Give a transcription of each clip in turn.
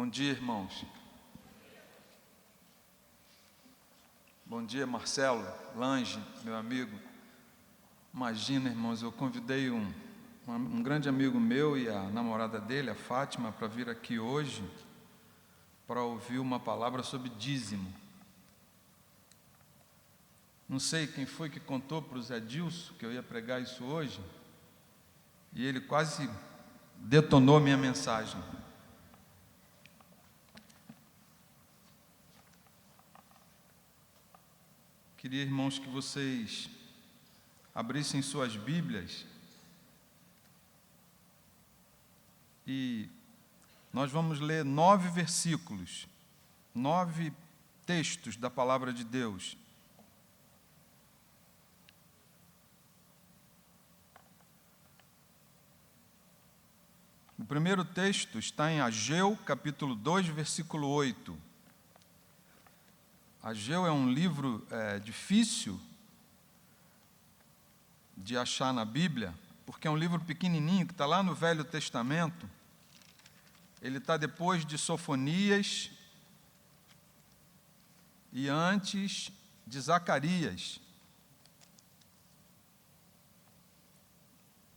Bom dia, irmãos. Bom dia, Marcelo, Lange, meu amigo. Imagina, irmãos, eu convidei um grande amigo meu e a namorada dele, a Fátima, para vir aqui hoje para ouvir uma palavra sobre dízimo. Não sei quem foi que contou para o Zé Dilson que eu ia pregar isso hoje, e ele quase detonou minha mensagem. Queria, irmãos, que vocês abrissem suas Bíblias e nós vamos ler 9 versículos, 9 textos da Palavra de Deus. O primeiro texto está em Ageu, capítulo 2, versículo 8. Ageu é um livro difícil de achar na Bíblia, porque é um livro pequenininho, que está lá no Velho Testamento. Ele está depois de Sofonias e antes de Zacarias.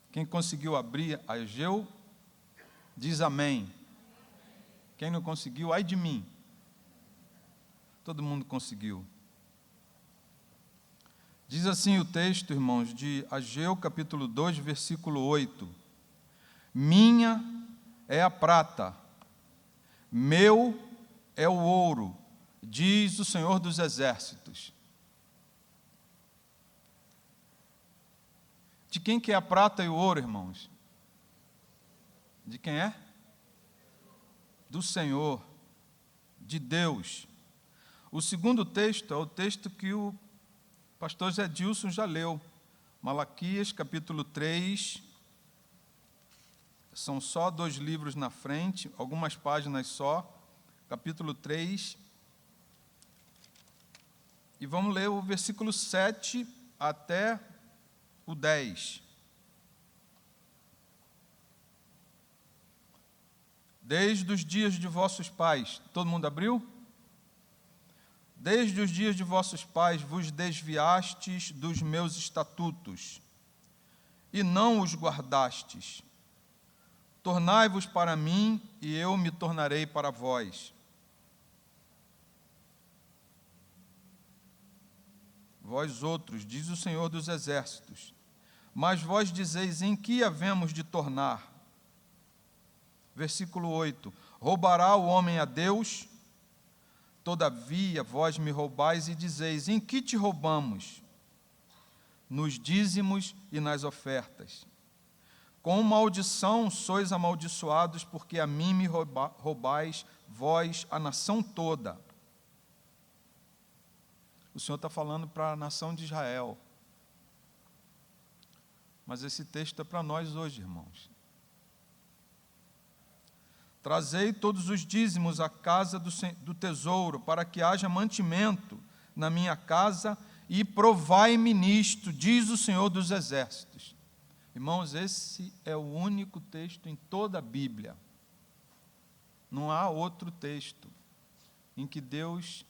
Quem conseguiu abrir Ageu, diz amém. Quem não conseguiu, ai de mim. Todo mundo conseguiu. Diz assim o texto, irmãos, de Ageu, capítulo 2, versículo 8. Minha é a prata, meu é o ouro, diz o Senhor dos Exércitos. De quem que é a prata e o ouro, irmãos? De quem é? Do Senhor, de Deus. O segundo texto é o texto que o pastor Zé Dilson já leu. Malaquias, capítulo 3. São só 2 livros na frente, algumas páginas só. Capítulo 3. E vamos ler o versículo 7 até o 10. Desde os dias de vossos pais. Todo mundo abriu? Desde os dias de vossos pais vos desviastes dos meus estatutos, e não os guardastes. Tornai-vos para mim, e eu me tornarei para vós. Vós outros, diz o Senhor dos Exércitos, mas vós dizeis, em que havemos de tornar? Versículo 8. Roubará o homem a Deus? Todavia, vós me roubais e dizeis, em que te roubamos? Nos dízimos e nas ofertas. Com maldição sois amaldiçoados, porque a mim me roubais, vós, a nação toda. O Senhor está falando para a nação de Israel. Mas esse texto é para nós hoje, irmãos. Trazei todos os dízimos à casa do tesouro, para que haja mantimento na minha casa, e provai-me nisto, diz o Senhor dos Exércitos. Irmãos, esse é o único texto em toda a Bíblia. Não há outro texto em que Deus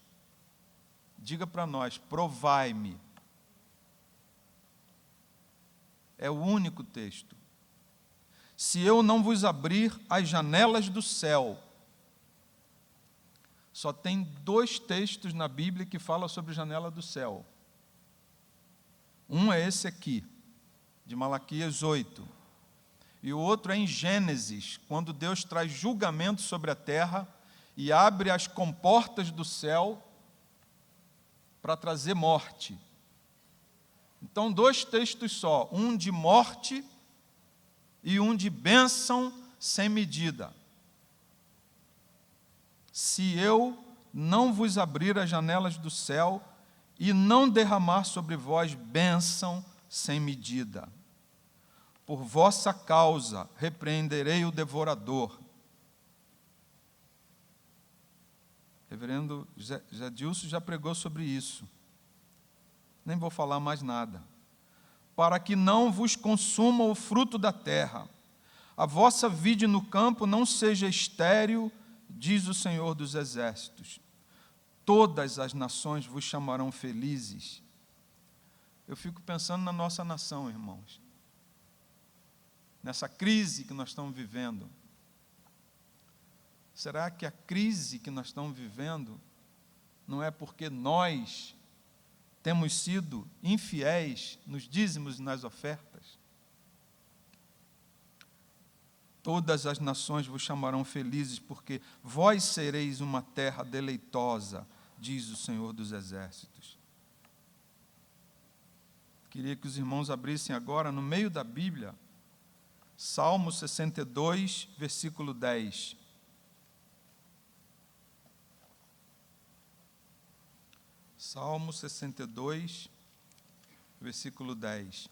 diga para nós, provai-me. É o único texto. Se eu não vos abrir as janelas do céu. Só tem 2 textos na Bíblia que falam sobre janela do céu. Um é esse aqui, de Malaquias 8. E o outro é em Gênesis, quando Deus traz julgamento sobre a terra e abre as comportas do céu para trazer morte. Então, 2 textos só, um de morte e um de bênção sem medida. Se eu não vos abrir as janelas do céu e não derramar sobre vós bênção sem medida, por vossa causa repreenderei o devorador. Reverendo Zé Dilson já pregou sobre isso. Nem vou falar mais nada. Para que não vos consuma o fruto da terra, a vossa vide no campo não seja estéril diz o Senhor dos Exércitos, todas as nações vos chamarão felizes. Eu fico pensando na nossa nação, irmãos, nessa crise que nós estamos vivendo. Será que a crise que nós estamos vivendo não é porque nós temos sido infiéis nos dízimos e nas ofertas? Todas as nações vos chamarão felizes, porque vós sereis uma terra deleitosa, diz o Senhor dos Exércitos. Queria que os irmãos abrissem agora, no meio da Bíblia, Salmo 62, versículo 10. Salmo 62, versículo 10.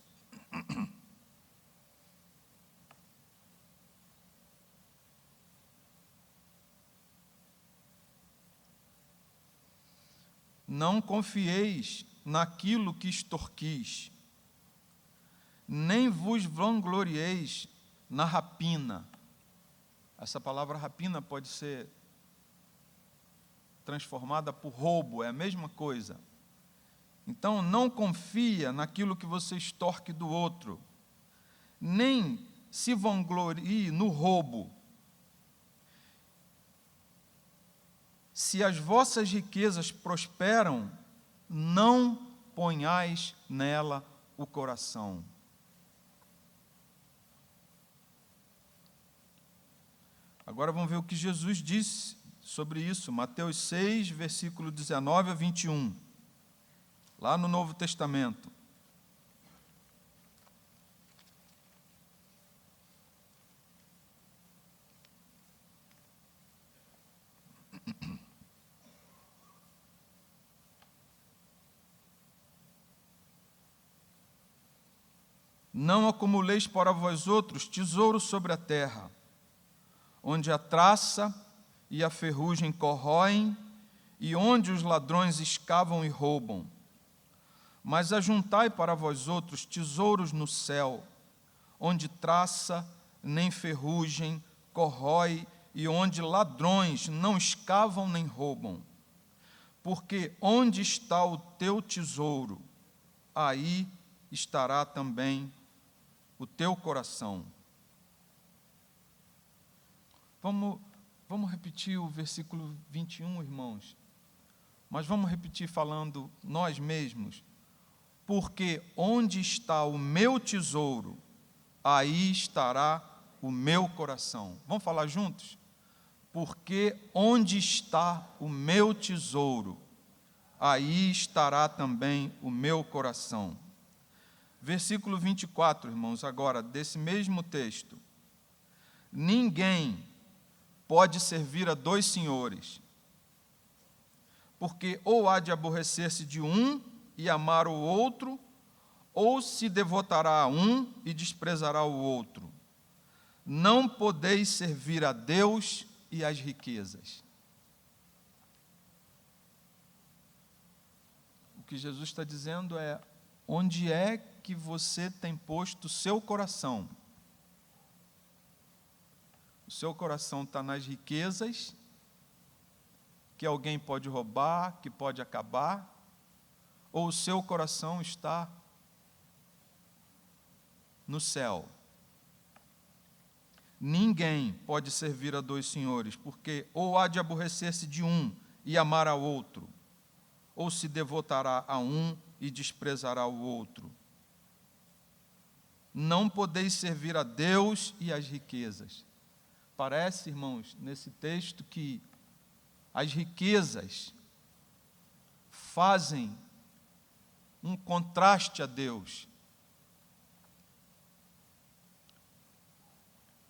Não confieis naquilo que extorquis, nem vos vanglorieis na rapina. Essa palavra rapina pode ser transformada por roubo, é a mesma coisa. Então, não confia naquilo que você extorque do outro, nem se vanglorie no roubo. Se as vossas riquezas prosperam, não ponhais nela o coração. Agora vamos ver o que Jesus disse sobre isso. Mateus 6, versículo 19 a 21. Lá no Novo Testamento. Não acumuleis para vós outros tesouro sobre a terra, onde a traça e a ferrugem corroem, e onde os ladrões escavam e roubam. Mas ajuntai para vós outros tesouros no céu, onde traça nem ferrugem corrói, e onde ladrões não escavam nem roubam. Porque onde está o teu tesouro, aí estará também o teu coração. Vamos repetir o versículo 21, irmãos. Mas vamos repetir falando nós mesmos. Porque onde está o meu tesouro, aí estará o meu coração. Vamos falar juntos? Porque onde está o meu tesouro, aí estará também o meu coração. Versículo 24, irmãos, agora, desse mesmo texto. Ninguém pode servir a dois senhores, porque ou há de aborrecer-se de um e amar o outro, ou se devotará a um e desprezará o outro. Não podeis servir a Deus e às riquezas. O que Jesus está dizendo é: onde é que você tem posto o seu coração? O seu coração está nas riquezas, que alguém pode roubar, que pode acabar, ou o seu coração está no céu? Ninguém pode servir a dois senhores, porque ou há de aborrecer-se de um e amar ao outro, ou se devotará a um e desprezará o outro. Não podeis servir a Deus e às riquezas. Parece, irmãos, nesse texto que as riquezas fazem um contraste a Deus.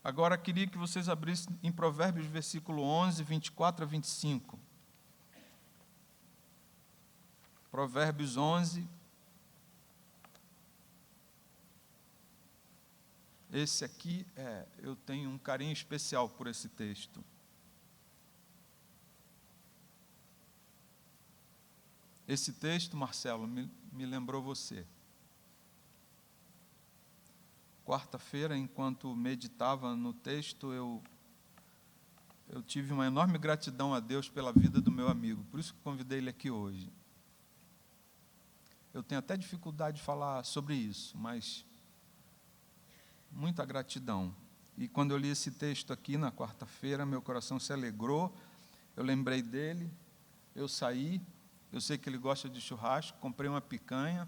Agora, queria que vocês abrissem em Provérbios, versículo 11, 24 a 25. Provérbios 11. Esse aqui, eu tenho um carinho especial por esse texto. Esse texto, Marcelo, me lembrou você. Quarta-feira, enquanto meditava no texto, eu eu tive uma enorme gratidão a Deus pela vida do meu amigo, por isso que convidei ele aqui hoje. Eu tenho até dificuldade de falar sobre isso, mas muita gratidão. E quando eu li esse texto aqui na quarta-feira, meu coração se alegrou, eu lembrei dele, eu saí, eu sei que ele gosta de churrasco, comprei uma picanha,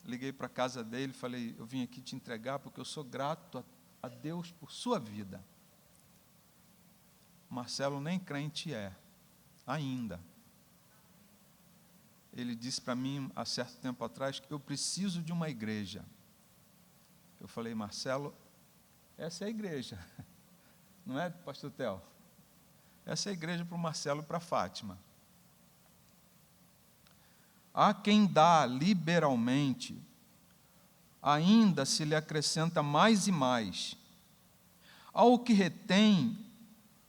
liguei para a casa dele, falei, eu vim aqui te entregar porque eu sou grato a Deus por sua vida. Marcelo nem crente é, ainda. Ele disse para mim, há certo tempo atrás, que eu preciso de uma igreja. Eu falei, Marcelo, essa é a igreja, não é, pastor Theo? Essa é a igreja para o Marcelo e para a Fátima. Há quem dá liberalmente, ainda se lhe acrescenta mais e mais. Ao que retém,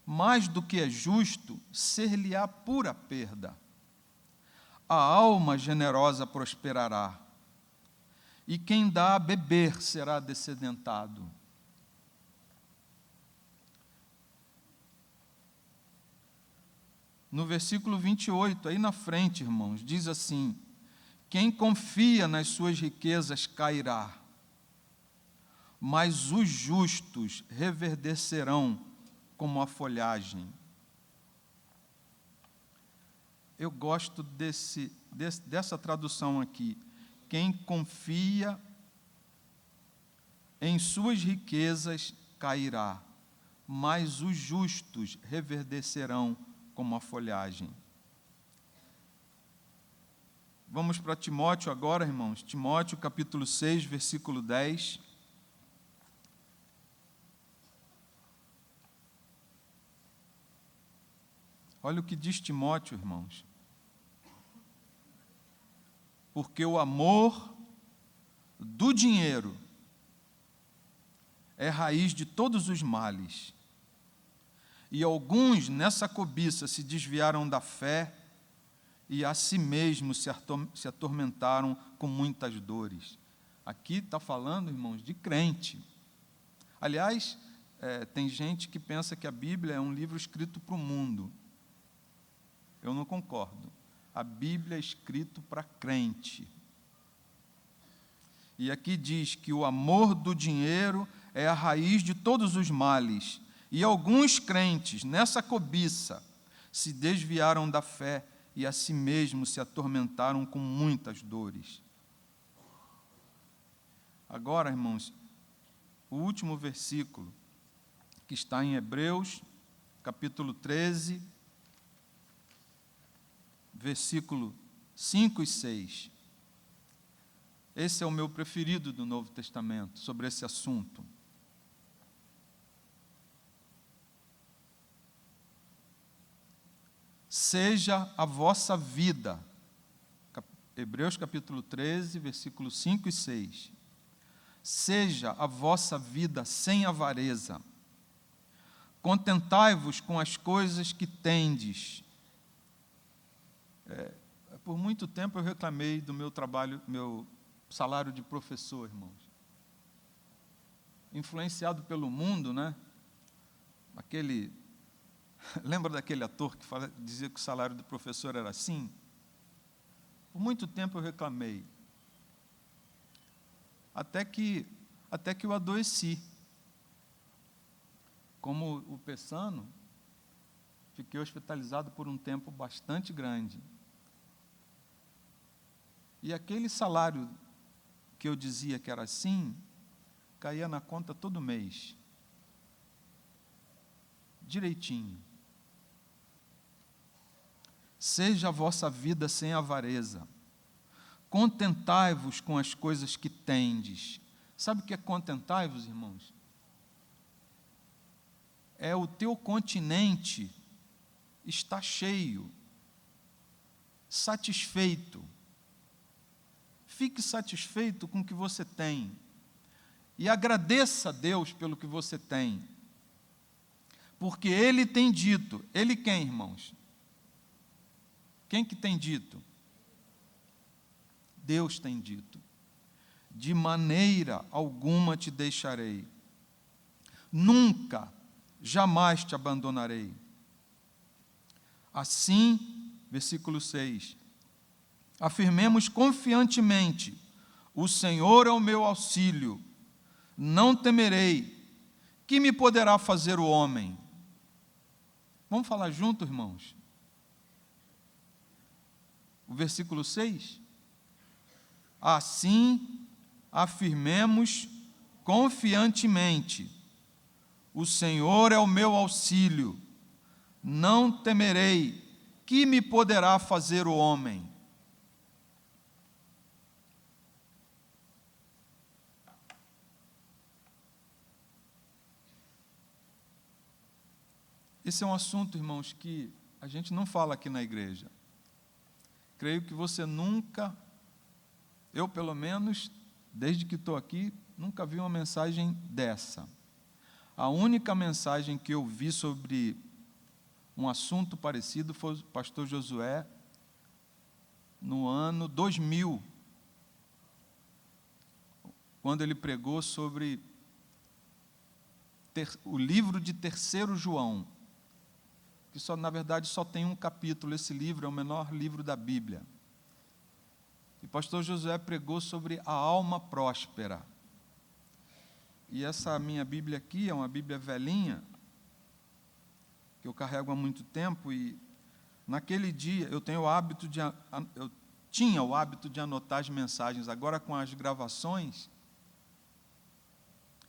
mais do que é justo, ser-lhe-á pura perda. A alma generosa prosperará, e quem dá a beber será descedentado. No versículo 28, aí na frente, irmãos, diz assim: quem confia nas suas riquezas cairá, mas os justos reverdecerão como a folhagem. Eu gosto dessa tradução aqui. Quem confia em suas riquezas cairá, mas os justos reverdecerão como a folhagem. Vamos para Timóteo agora, irmãos. Timóteo, capítulo 6, versículo 10. Olha o que diz Timóteo, irmãos. Porque o amor do dinheiro é raiz de todos os males. E alguns nessa cobiça se desviaram da fé e a si mesmos se atormentaram com muitas dores. Aqui está falando, irmãos, de crente. Aliás, tem gente que pensa que a Bíblia é um livro escrito para o mundo. Eu não concordo. A Bíblia é escrito para crente. E aqui diz que o amor do dinheiro é a raiz de todos os males. E alguns crentes, nessa cobiça, se desviaram da fé e a si mesmos se atormentaram com muitas dores. Agora, irmãos, o último versículo, que está em Hebreus, capítulo 13, versículo 5 e 6. Esse é o meu preferido do Novo Testamento, sobre esse assunto. Seja a vossa vida, Hebreus capítulo 13, versículos 5 e 6. Seja a vossa vida sem avareza. Contentai-vos com as coisas que tendes. Por muito tempo eu reclamei do meu trabalho, meu salário de professor, irmãos. Influenciado pelo mundo, né? Lembra daquele ator que dizia que o salário do professor era assim? Por muito tempo eu reclamei. Até que eu adoeci. Como o Pessano, fiquei hospitalizado por um tempo bastante grande. E aquele salário que eu dizia que era assim, caía na conta todo mês. Direitinho. Seja a vossa vida sem avareza. Contentai-vos com as coisas que tendes. Sabe o que é contentai-vos, irmãos? É o teu continente está cheio, satisfeito. Fique satisfeito com o que você tem e agradeça a Deus pelo que você tem. Porque Ele tem dito, Ele quem, irmãos? Quem que tem dito? Deus tem dito: de maneira alguma te deixarei, nunca jamais te abandonarei. Assim, versículo 6, afirmemos confiantemente: o Senhor é o meu auxílio, não temerei. Que me poderá fazer o homem? Vamos falar junto, irmãos? O versículo 6. Assim, afirmemos confiantemente: o Senhor é o meu auxílio, não temerei. Que me poderá fazer o homem? Esse é um assunto, irmãos, que a gente não fala aqui na igreja. Creio que você nunca, eu pelo menos, desde que estou aqui, nunca vi uma mensagem dessa. A única mensagem que eu vi sobre um assunto parecido foi o pastor Josué, no ano 2000, quando ele pregou sobre o livro de 3º João, que na verdade só tem um capítulo. Esse livro é o menor livro da Bíblia. E o pastor Josué pregou sobre a alma próspera. E essa minha Bíblia aqui é uma Bíblia velhinha, que eu carrego há muito tempo, e naquele dia eu tinha o hábito de anotar as mensagens. Agora, com as gravações,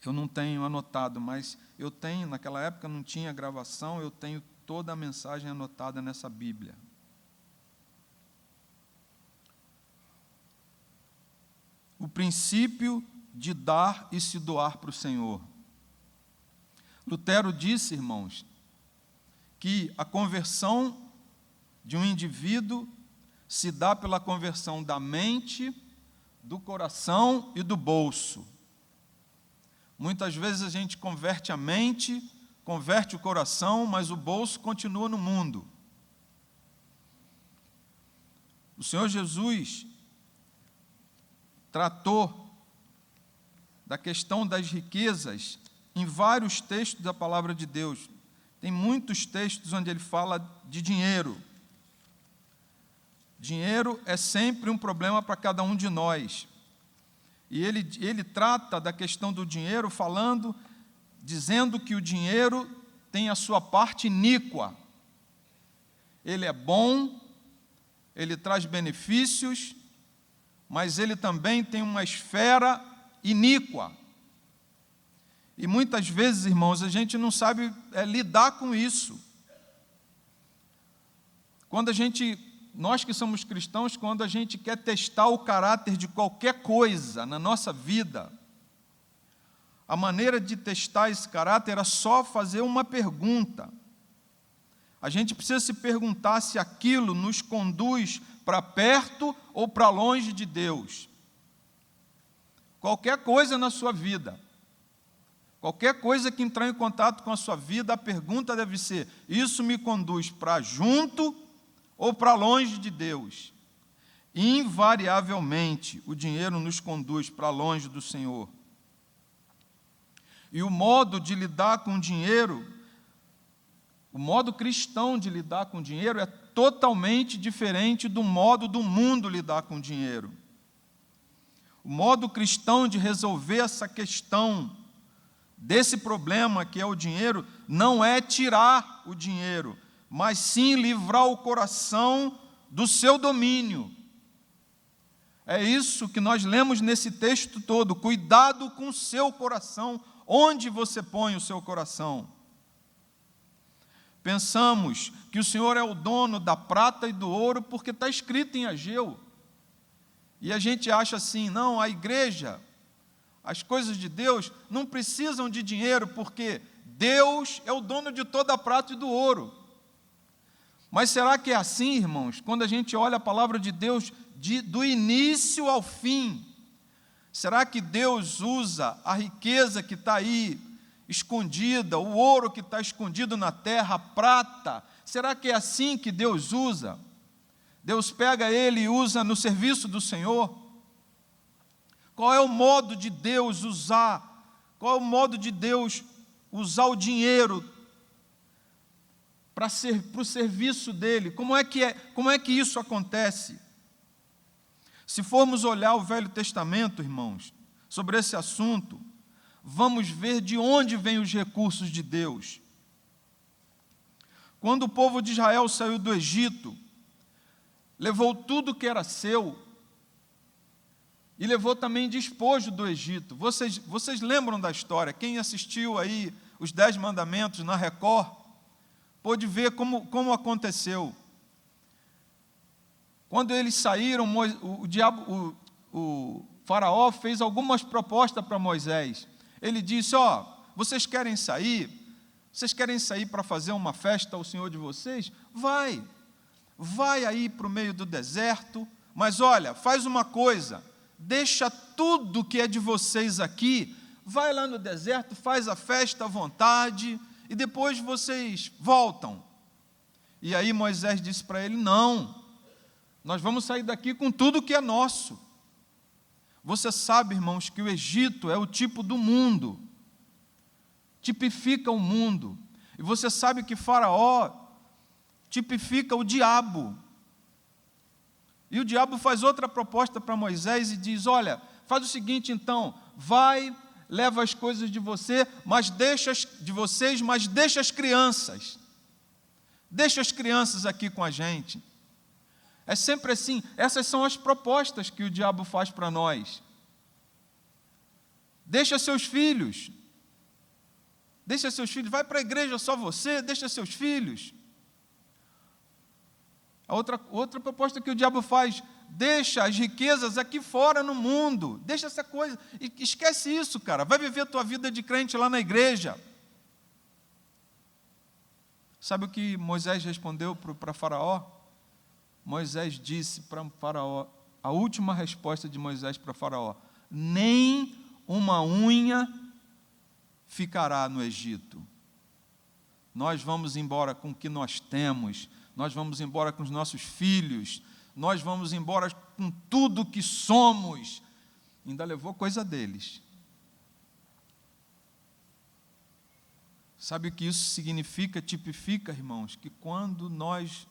eu não tenho anotado, mas eu tenho, naquela época não tinha gravação, eu tenho toda a mensagem anotada nessa Bíblia. O princípio de dar e se doar para o Senhor. Lutero disse, irmãos, que a conversão de um indivíduo se dá pela conversão da mente, do coração e do bolso. Muitas vezes a gente converte a mente, converte o coração, mas o bolso continua no mundo. O Senhor Jesus tratou da questão das riquezas em vários textos da palavra de Deus. Tem muitos textos onde ele fala de dinheiro. Dinheiro é sempre um problema para cada um de nós. E ele trata da questão do dinheiro dizendo que o dinheiro tem a sua parte iníqua. Ele é bom, ele traz benefícios, mas ele também tem uma esfera iníqua. E muitas vezes, irmãos, a gente não sabe lidar com isso. Nós que somos cristãos, quando a gente quer testar o caráter de qualquer coisa na nossa vida, a maneira de testar esse caráter era só fazer uma pergunta. A gente precisa se perguntar se aquilo nos conduz para perto ou para longe de Deus. Qualquer coisa na sua vida, qualquer coisa que entrar em contato com a sua vida, a pergunta deve ser: isso me conduz para junto ou para longe de Deus? Invariavelmente, o dinheiro nos conduz para longe do Senhor. E o modo de lidar com o dinheiro, o modo cristão de lidar com o dinheiro é totalmente diferente do modo do mundo lidar com o dinheiro. O modo cristão de resolver essa questão, desse problema que é o dinheiro, não é tirar o dinheiro, mas sim livrar o coração do seu domínio. É isso que nós lemos nesse texto todo: cuidado com o seu coração, onde você põe o seu coração. Pensamos que o Senhor é o dono da prata e do ouro porque está escrito em Ageu. E a gente acha assim: não, a igreja, as coisas de Deus não precisam de dinheiro porque Deus é o dono de toda a prata e do ouro. Mas será que é assim, irmãos? Quando a gente olha a palavra de Deus do início ao fim, será que Deus usa a riqueza que está aí escondida, o ouro que está escondido na terra, a prata? Será que é assim que Deus usa? Deus pega ele e usa no serviço do Senhor? Qual é o modo de Deus usar? Qual é o modo de Deus usar o dinheiro para o serviço dele. Como é que isso acontece? Se formos olhar o Velho Testamento, irmãos, sobre esse assunto, vamos ver de onde vêm os recursos de Deus. Quando o povo de Israel saiu do Egito, levou tudo que era seu e levou também despojo do Egito. Vocês lembram da história? Quem assistiu aí os 10 mandamentos na Record, pôde ver como aconteceu. Quando eles saíram, o faraó fez algumas propostas para Moisés. Ele disse: vocês querem sair? Vocês querem sair para fazer uma festa ao Senhor de vocês? Vai aí para o meio do deserto, mas olha, faz uma coisa, deixa tudo que é de vocês aqui, vai lá no deserto, faz a festa à vontade, e depois vocês voltam. E aí Moisés disse para ele: não, nós vamos sair daqui com tudo que é nosso. Você sabe, irmãos, que o Egito é o tipo do mundo, tipifica o mundo. E você sabe que Faraó tipifica o diabo. E o diabo faz outra proposta para Moisés e diz: olha, faz o seguinte então, vai, leva as coisas de vocês, mas deixa as crianças. Deixa as crianças aqui com a gente. É sempre assim. Essas são as propostas que o diabo faz para nós. Deixa seus filhos. Vai para a igreja só você, deixa seus filhos. A outra proposta que o diabo faz: deixa as riquezas aqui fora no mundo. Deixa essa coisa. Esquece isso, cara. Vai viver a tua vida de crente lá na igreja. Sabe o que Moisés respondeu para Faraó? Moisés disse para Faraó, a última resposta de Moisés para Faraó: nem uma unha ficará no Egito. Nós vamos embora com o que nós temos, nós vamos embora com os nossos filhos, nós vamos embora com tudo que somos. Ainda levou coisa deles. Sabe o que isso significa, tipifica, irmãos? Que quando nós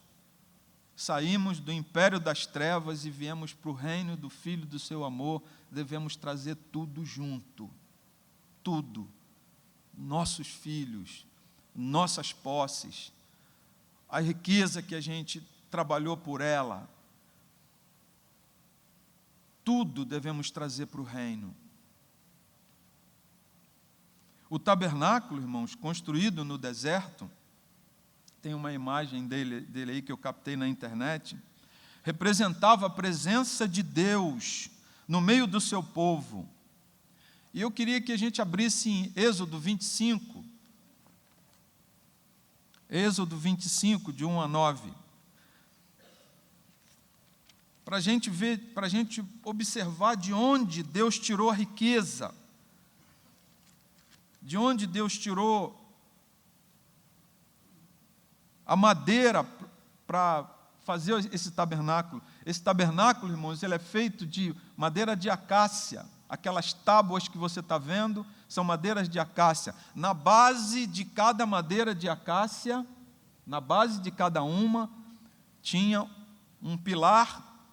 saímos do império das trevas e viemos para o reino do Filho do seu amor, devemos trazer tudo junto. Tudo. Nossos filhos, nossas posses, a riqueza que a gente trabalhou por ela. Tudo devemos trazer para o reino. O tabernáculo, irmãos, construído no deserto, tem uma imagem dele aí que eu captei na internet, representava a presença de Deus no meio do seu povo. E eu queria que a gente abrisse em Êxodo 25, de 1 a 9, para a gente ver, para a gente observar de onde Deus tirou a riqueza, de onde Deus tirou a madeira para fazer esse tabernáculo. Esse tabernáculo, irmãos, ele é feito de madeira de acácia. Aquelas tábuas que você está vendo são madeiras de acácia. Na base de cada madeira de acácia, na base de cada uma, tinha um pilar,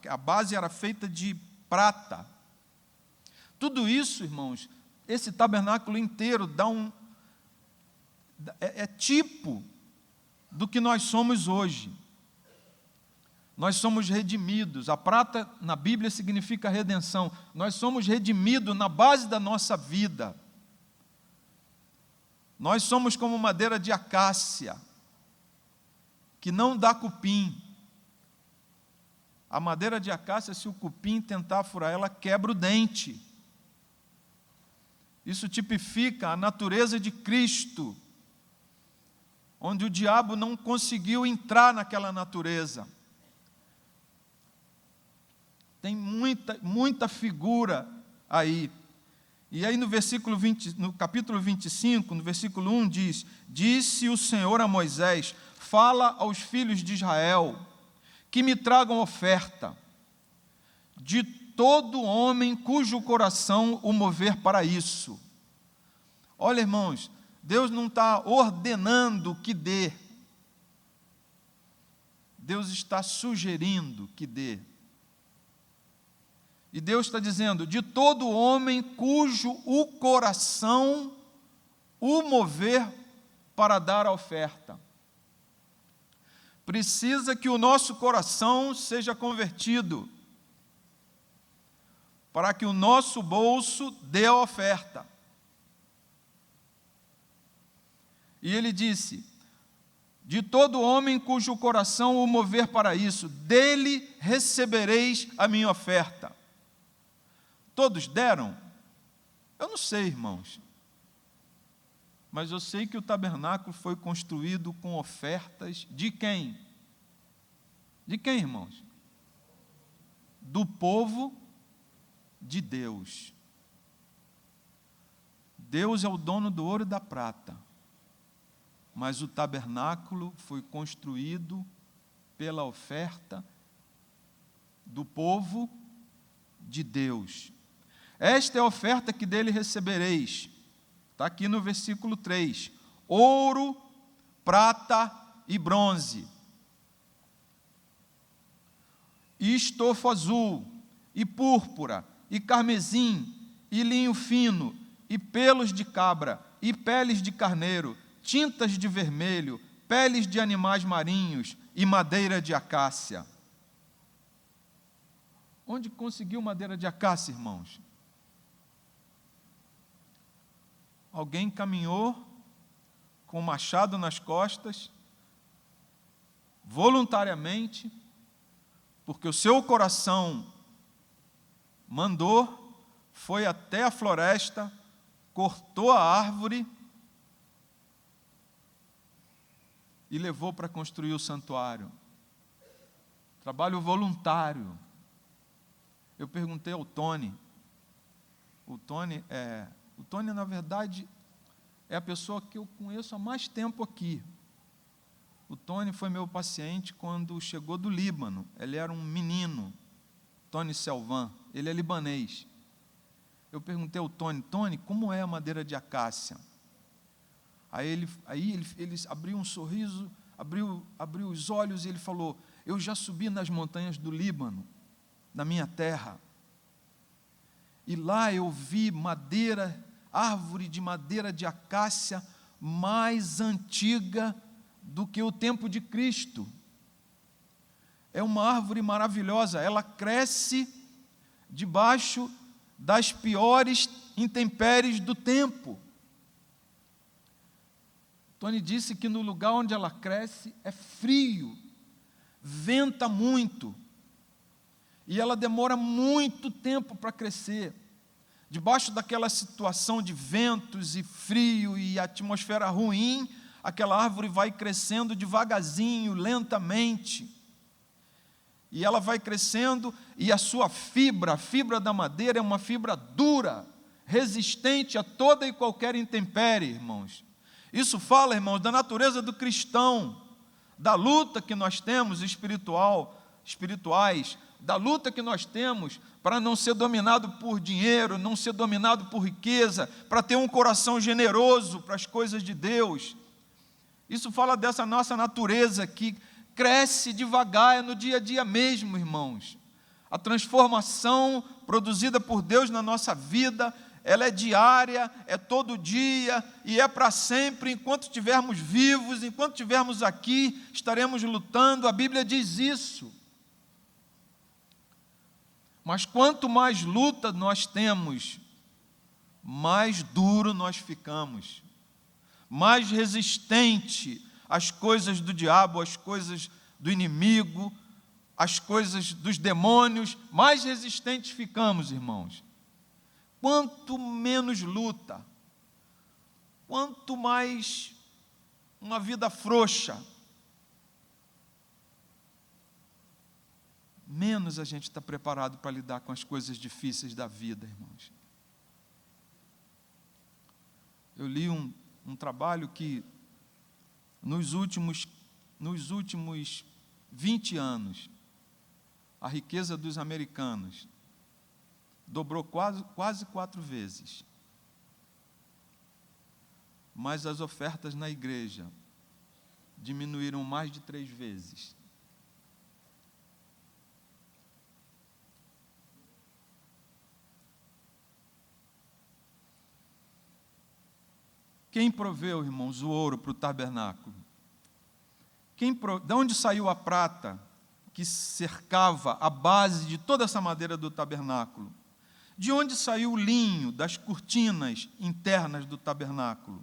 a base era feita de prata. Tudo isso, irmãos, esse tabernáculo inteiro é tipo do que nós somos hoje. Nós somos redimidos. A prata na Bíblia significa redenção. Nós somos redimidos na base da nossa vida. Nós somos como madeira de acácia, que não dá cupim. A madeira de acácia, se o cupim tentar furar ela, quebra o dente. Isso tipifica a natureza de Cristo, onde o diabo não conseguiu entrar naquela natureza. Tem muita figura aí. E aí no capítulo 25, no versículo 1 diz: disse o Senhor a Moisés: fala aos filhos de Israel, que me tragam oferta, de todo homem cujo coração o mover para isso. Olha, irmãos, Deus não está ordenando que dê. Deus está sugerindo que dê. E Deus está dizendo, de todo homem cujo o coração o mover para dar a oferta. Precisa que o nosso coração seja convertido, para que o nosso bolso dê a oferta. E ele disse, de todo homem cujo coração o mover para isso, dele recebereis a minha oferta. Todos deram? Eu não sei, irmãos. Mas eu sei que o tabernáculo foi construído com ofertas de quem? De quem, irmãos? Do povo de Deus. Deus é o dono do ouro e da prata. Mas o tabernáculo foi construído pela oferta do povo de Deus. Esta é a oferta que dele recebereis. Está aqui no versículo 3. Ouro, prata e bronze. E estofo azul, e púrpura, e carmesim, e linho fino, e pelos de cabra, e peles de carneiro, tintas de vermelho, peles de animais marinhos e madeira de acácia. Onde conseguiu madeira de acácia, irmãos? Alguém caminhou com um machado nas costas, voluntariamente, porque o seu coração mandou, foi até a floresta, cortou a árvore e levou para construir o santuário. Trabalho voluntário. Eu perguntei ao Tony. O Tony, na verdade, é a pessoa que eu conheço há mais tempo aqui. O Tony foi meu paciente quando chegou do Líbano. Ele era um menino, Tony Selvan. Ele é libanês. Eu perguntei ao Tony, como é a madeira de acácia? Aí ele abriu um sorriso, abriu os olhos e ele falou, eu já subi nas montanhas do Líbano, na minha terra, e lá eu vi árvore de madeira de acácia mais antiga do que o tempo de Cristo. É uma árvore maravilhosa, ela cresce debaixo das piores intempéries do tempo. Tony disse que no lugar onde ela cresce é frio, venta muito, e ela demora muito tempo para crescer. Debaixo daquela situação de ventos e frio e atmosfera ruim, aquela árvore vai crescendo devagarzinho, lentamente. E ela vai crescendo e a sua fibra, a fibra da madeira é uma fibra dura, resistente a toda e qualquer intempérie, irmãos. Isso fala, irmãos, da natureza do cristão, da luta que nós temos espirituais, da luta que nós temos para não ser dominado por dinheiro, não ser dominado por riqueza, para ter um coração generoso para as coisas de Deus. Isso fala dessa nossa natureza que cresce devagar, é no dia a dia mesmo, irmãos. A transformação produzida por Deus na nossa vida, ela é diária, é todo dia e é para sempre. Enquanto estivermos vivos, enquanto estivermos aqui, estaremos lutando. A Bíblia diz isso. Mas quanto mais luta nós temos, mais duro nós ficamos, mais resistente às coisas do diabo, às coisas do inimigo, às coisas dos demônios, mais resistentes ficamos, irmãos. Quanto menos luta, quanto mais uma vida frouxa, menos a gente está preparado para lidar com as coisas difíceis da vida, irmãos. Eu li um trabalho que nos últimos 20 anos, a riqueza dos americanos dobrou quase 4 vezes. mas as ofertas na igreja diminuíram mais de 3 vezes. Quem proveu, irmãos, o ouro para o tabernáculo? De onde saiu a prata que cercava a base de toda essa madeira do tabernáculo? De onde saiu o linho das cortinas internas do tabernáculo?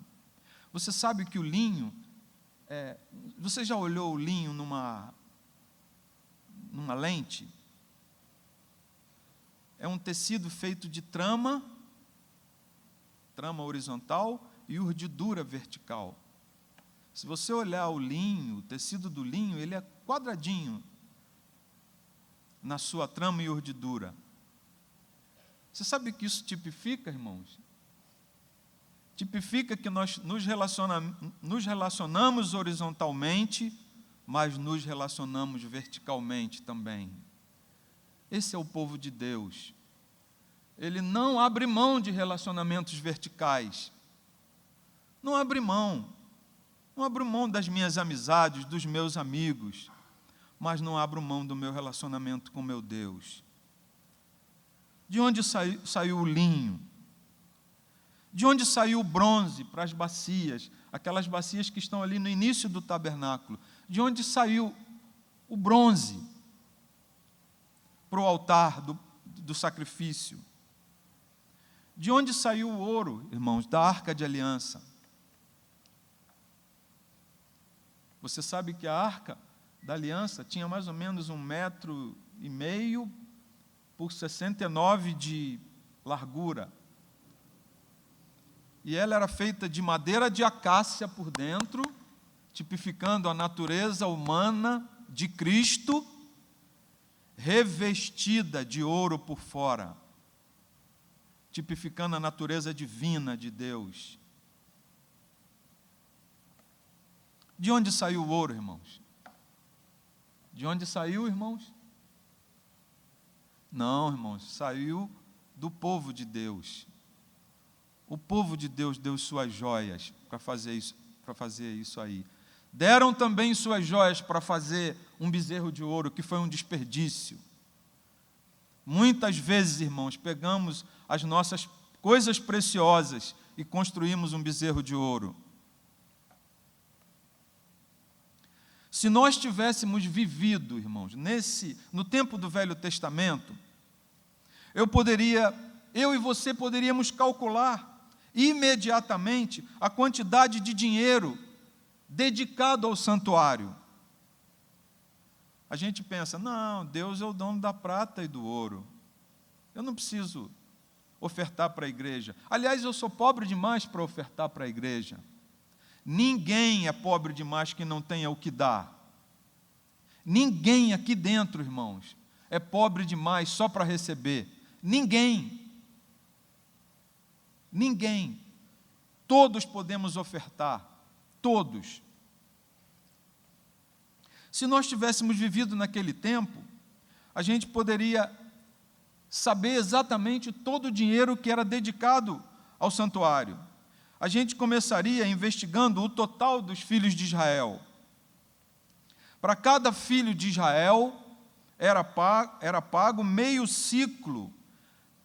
Você sabe que o linho, você já olhou o linho numa lente? É um tecido feito de trama horizontal e urdidura vertical. Se você olhar o linho, o tecido do linho, ele é quadradinho na sua trama e urdidura. Você sabe o que isso tipifica, irmãos? Tipifica que nós nos relacionamos horizontalmente, mas nos relacionamos verticalmente também. Esse é o povo de Deus. Ele não abre mão de relacionamentos verticais. Não abre mão. Não abro mão das minhas amizades, dos meus amigos, mas não abro mão do meu relacionamento com meu Deus. De onde saiu o linho? De onde saiu o bronze para as bacias, aquelas bacias que estão ali no início do tabernáculo? De onde saiu o bronze para o altar do sacrifício? De onde saiu o ouro, irmãos, da Arca de Aliança? Você sabe que a Arca da Aliança tinha mais ou menos 1,5 metro por 69 de largura. E ela era feita de madeira de acácia por dentro, tipificando a natureza humana de Cristo, revestida de ouro por fora, tipificando a natureza divina de Deus. De onde saiu o ouro, irmãos? De onde saiu, irmãos? Não, irmãos, saiu do povo de Deus. O povo de Deus deu suas joias para fazer isso aí. Deram também suas joias para fazer um bezerro de ouro, que foi um desperdício. Muitas vezes, irmãos, pegamos as nossas coisas preciosas e construímos um bezerro de ouro. Se nós tivéssemos vivido, irmãos, no tempo do Velho Testamento, eu e você poderíamos calcular imediatamente a quantidade de dinheiro dedicado ao santuário. A gente pensa, não, Deus é o dono da prata e do ouro. Eu não preciso ofertar para a igreja. Aliás, eu sou pobre demais para ofertar para a igreja. Ninguém é pobre demais que não tenha o que dar. Ninguém aqui dentro, irmãos, é pobre demais só para receber. Ninguém. Ninguém. Todos podemos ofertar. Todos. Se nós tivéssemos vivido naquele tempo, a gente poderia saber exatamente todo o dinheiro que era dedicado ao santuário. A gente começaria investigando o total dos filhos de Israel. Para cada filho de Israel, era pago meio ciclo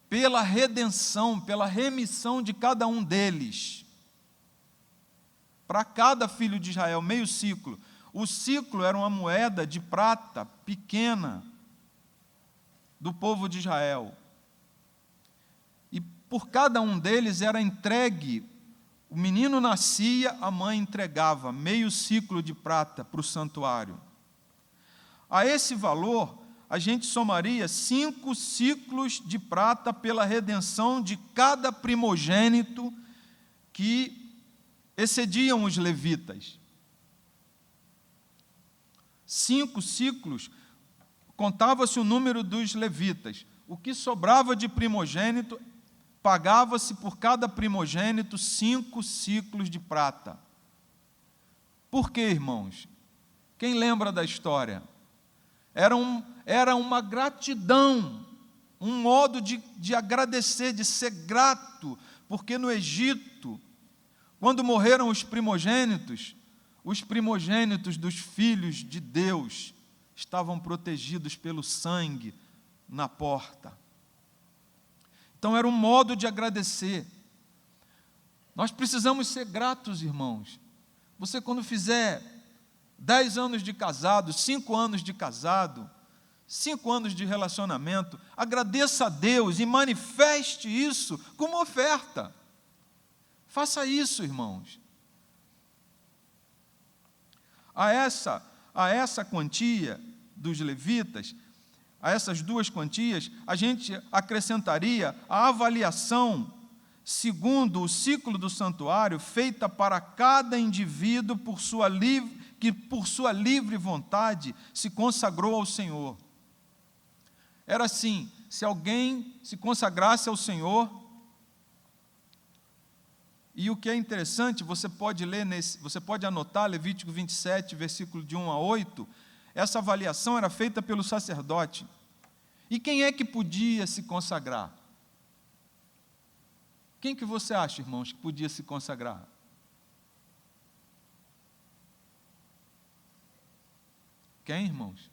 pela redenção, pela remissão de cada um deles. Para cada filho de Israel, meio ciclo. O ciclo era uma moeda de prata pequena do povo de Israel. E por cada um deles era entregue. O menino nascia, a mãe entregava meio ciclo de prata para o santuário. A esse valor, a gente somaria 5 ciclos de prata pela redenção de cada primogênito que excediam os levitas. 5 ciclos, contava-se o número dos levitas. O que sobrava de primogênito, pagava-se por cada primogênito 5 ciclos de prata. Por quê, irmãos? Quem lembra da história? Era uma gratidão, um modo de agradecer, de ser grato, porque no Egito, Quando morreram os primogênitos dos filhos de Deus estavam protegidos pelo sangue na porta. Então era um modo de agradecer. Nós precisamos ser gratos, irmãos. Você, quando fizer 10 anos de casado, 5 anos de casado, 5 anos de relacionamento, agradeça a Deus e manifeste isso como oferta. Faça isso, irmãos. A essa quantia dos levitas, a essas duas quantias, a gente acrescentaria a avaliação segundo o ciclo do santuário, feita para cada indivíduo que por sua livre vontade se consagrou ao Senhor. Era assim, se alguém se consagrasse ao Senhor, e o que é interessante, você pode anotar Levítico 27, versículo de 1 a 8, essa avaliação era feita pelo sacerdote. E quem é que podia se consagrar? Quem que você acha, irmãos, que podia se consagrar? Quem, irmãos?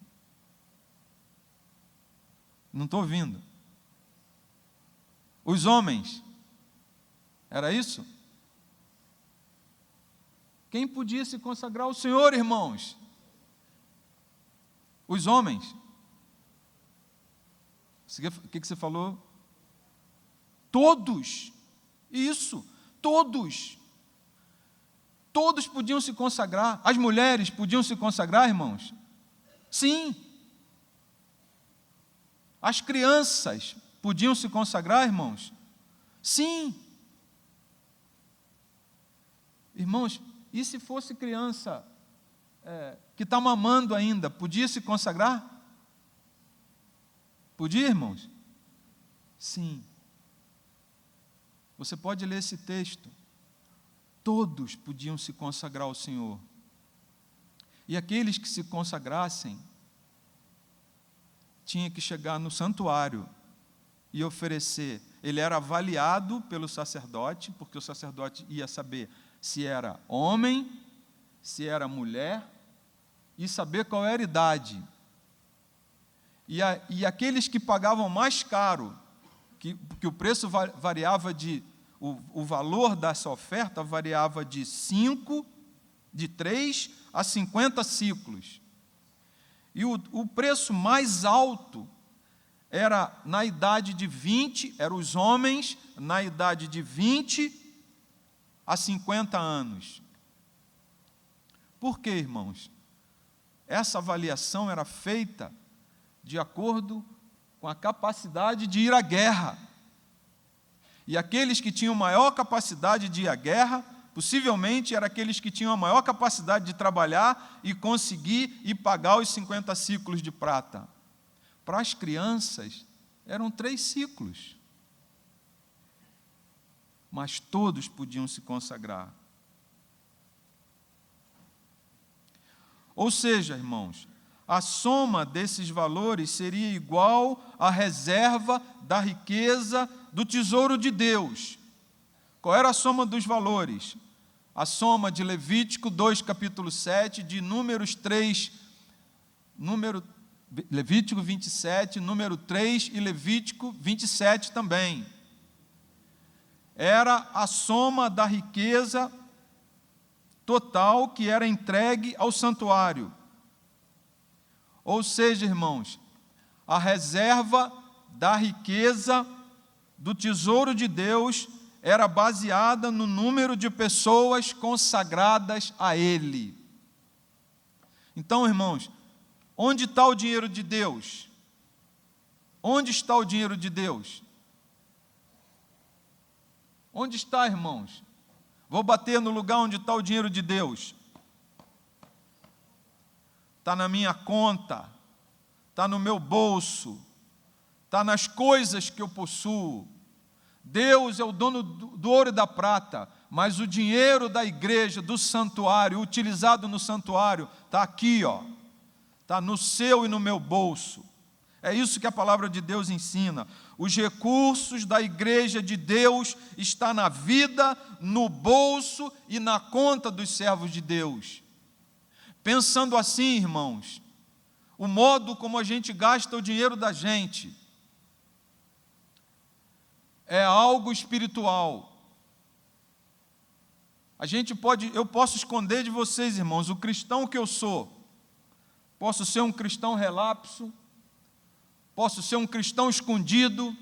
Não estou ouvindo. Os homens. Era isso? Quem podia se consagrar ao Senhor, irmãos? Os homens. O que você falou? Todos. Isso, todos. Todos podiam se consagrar. As mulheres podiam se consagrar, irmãos? Sim. As crianças podiam se consagrar, irmãos? Sim. Irmãos, e se fosse criança que está mamando ainda, podia se consagrar? Podia, irmãos? Sim. Você pode ler esse texto. Todos podiam se consagrar ao Senhor. E aqueles que se consagrassem, tinha que chegar no santuário e oferecer. Ele era avaliado pelo sacerdote, porque o sacerdote ia saber se era homem, se era mulher, e saber qual era a idade. E aqueles que pagavam mais caro, que o preço variava o valor dessa oferta variava de 3 a 50 ciclos. E o preço mais alto era na idade de 20, eram os homens na idade de 20 a 50 anos. Por quê, irmãos? Essa avaliação era feita de acordo com a capacidade de ir à guerra. E aqueles que tinham maior capacidade de ir à guerra, possivelmente eram aqueles que tinham a maior capacidade de trabalhar e conseguir e pagar os 50 ciclos de prata. Para as crianças, eram 3 ciclos. Mas todos podiam se consagrar. Ou seja, irmãos, a soma desses valores seria igual à reserva da riqueza do tesouro de Deus. Qual era a soma dos valores? A soma de Levítico 2, capítulo 7, de Números 3, Levítico 27, número 3 e Levítico 27 também. Era a soma da riqueza total que era entregue ao santuário. Ou seja, irmãos, a reserva da riqueza do tesouro de Deus era baseada no número de pessoas consagradas a Ele. Então, irmãos, onde está o dinheiro de Deus? Onde está o dinheiro de Deus? Onde está, irmãos? Vou bater no lugar onde está o dinheiro de Deus. Está na minha conta, está no meu bolso, está nas coisas que eu possuo. Deus é o dono do ouro e da prata, mas o dinheiro da igreja, do santuário, utilizado no santuário, está aqui, está no seu e no meu bolso. É isso que a palavra de Deus ensina. Os recursos da igreja de Deus estão na vida, no bolso e na conta dos servos de Deus. Pensando assim, irmãos, o modo como a gente gasta o dinheiro da gente é algo espiritual. Eu posso esconder de vocês, irmãos, o cristão que eu sou. Posso ser um cristão relapso, posso ser um cristão escondido,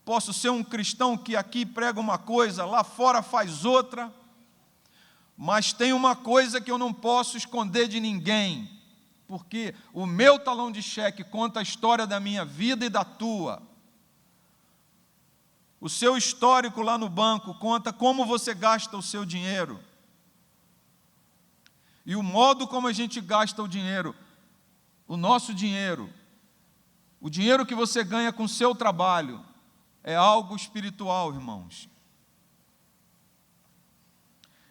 posso ser um cristão que aqui prega uma coisa, lá fora faz outra, mas tem uma coisa que eu não posso esconder de ninguém, porque o meu talão de cheque conta a história da minha vida e da tua. O seu histórico lá no banco conta como você gasta o seu dinheiro. E o modo como a gente gasta o dinheiro, o nosso dinheiro, o dinheiro que você ganha com o seu trabalho, é algo espiritual, irmãos.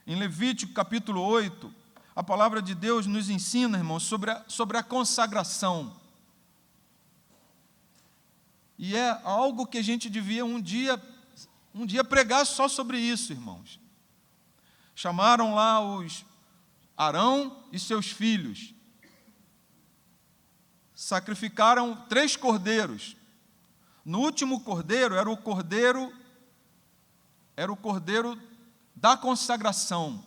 Em Levítico capítulo 8, a palavra de Deus nos ensina, irmãos, sobre a consagração. E é algo que a gente devia um dia pregar só sobre isso, irmãos. Chamaram lá os Arão e seus filhos. Sacrificaram 3 cordeiros. No último cordeiro era o cordeiro da consagração.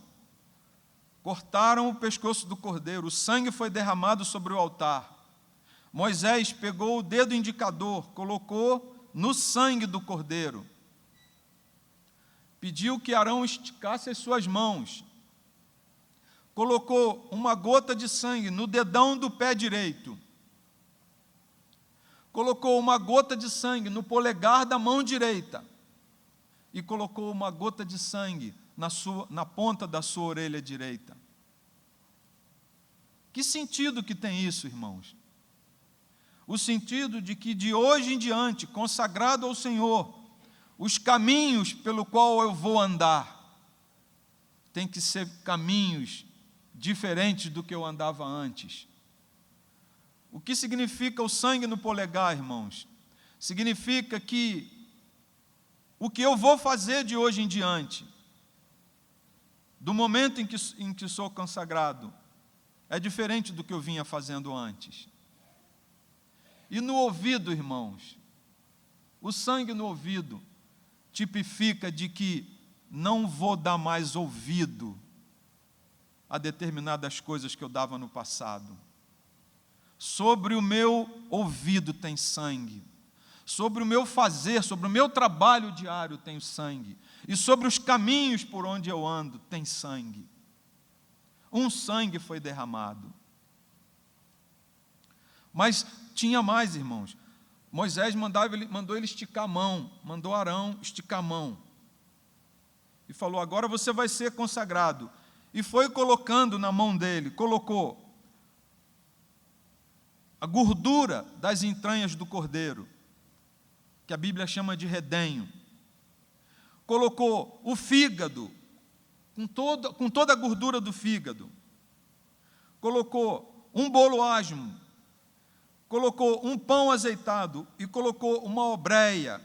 Cortaram o pescoço do cordeiro, o sangue foi derramado sobre o altar. Moisés pegou o dedo indicador, colocou no sangue do cordeiro. Pediu que Arão esticasse as suas mãos. Colocou uma gota de sangue no dedão do pé direito. Colocou uma gota de sangue no polegar da mão direita. E colocou uma gota de sangue na ponta da sua orelha direita. Que sentido que tem isso, irmãos? O sentido de que de hoje em diante, consagrado ao Senhor, os caminhos pelo qual eu vou andar tem que ser caminhos diferentes do que eu andava antes. O que significa o sangue no polegar, irmãos? Significa que o que eu vou fazer de hoje em diante, do momento em que sou consagrado, é diferente do que eu vinha fazendo antes. E no ouvido, irmãos, o sangue no ouvido tipifica de que não vou dar mais ouvido a determinadas coisas que eu dava no passado. Sobre o meu ouvido tem sangue. Sobre o meu fazer, sobre o meu trabalho diário tem sangue. E sobre os caminhos por onde eu ando tem sangue. Um sangue foi derramado. Mas tinha mais, irmãos. Moisés mandou ele esticar a mão, mandou Arão esticar a mão. E falou, agora você vai ser consagrado. E foi colocando na mão dele, colocou a gordura das entranhas do cordeiro, que a Bíblia chama de redenho. Colocou o fígado, com toda a gordura do fígado. Colocou um bolo asmo. Colocou um pão azeitado e colocou uma obreia,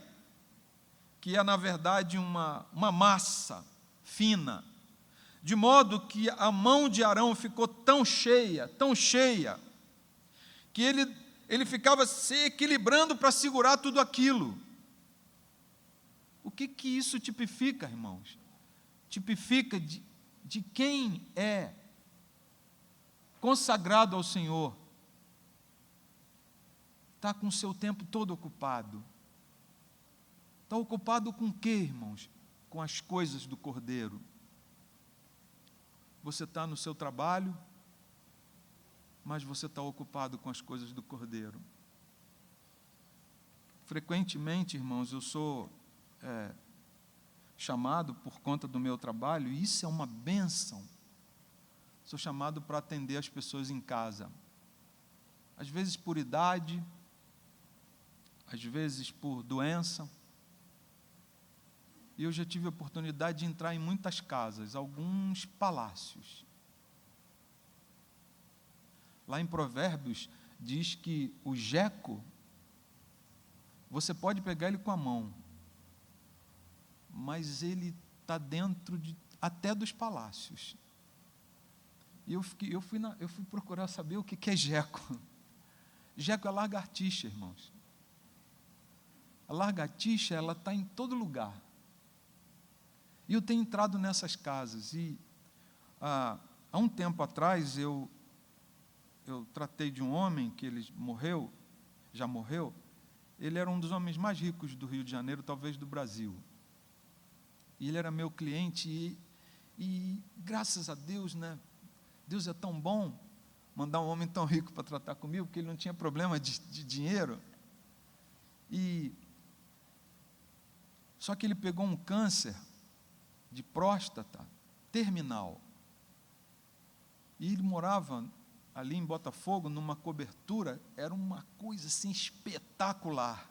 que é, na verdade, uma massa fina, de modo que a mão de Arão ficou tão cheia, que ele ficava se equilibrando para segurar tudo aquilo. O que isso tipifica, irmãos? Tipifica de quem é consagrado ao Senhor. Está com o seu tempo todo ocupado. Está ocupado com o quê, irmãos? Com as coisas do Cordeiro. Você está no seu trabalho, mas você está ocupado com as coisas do Cordeiro. Frequentemente, irmãos, eu sou chamado por conta do meu trabalho, e isso é uma bênção. Sou chamado para atender as pessoas em casa. Às vezes por idade, às vezes por doença. E eu já tive a oportunidade de entrar em muitas casas, alguns palácios. Lá em Provérbios diz que o geco, você pode pegar ele com a mão, mas ele está dentro até dos palácios. E eu fui procurar saber o que é geco. Geco é lagartixa, irmãos. A lagartixa, ela está em todo lugar. E eu tenho entrado nessas casas. E há um tempo atrás, eu tratei de um homem que ele já morreu. Ele era um dos homens mais ricos do Rio de Janeiro, talvez do Brasil. E ele era meu cliente e graças a Deus, né? Deus é tão bom mandar um homem tão rico para tratar comigo, porque ele não tinha problema de dinheiro. Só que ele pegou um câncer de próstata terminal. E ele morava ali em Botafogo, numa cobertura, era uma coisa assim espetacular.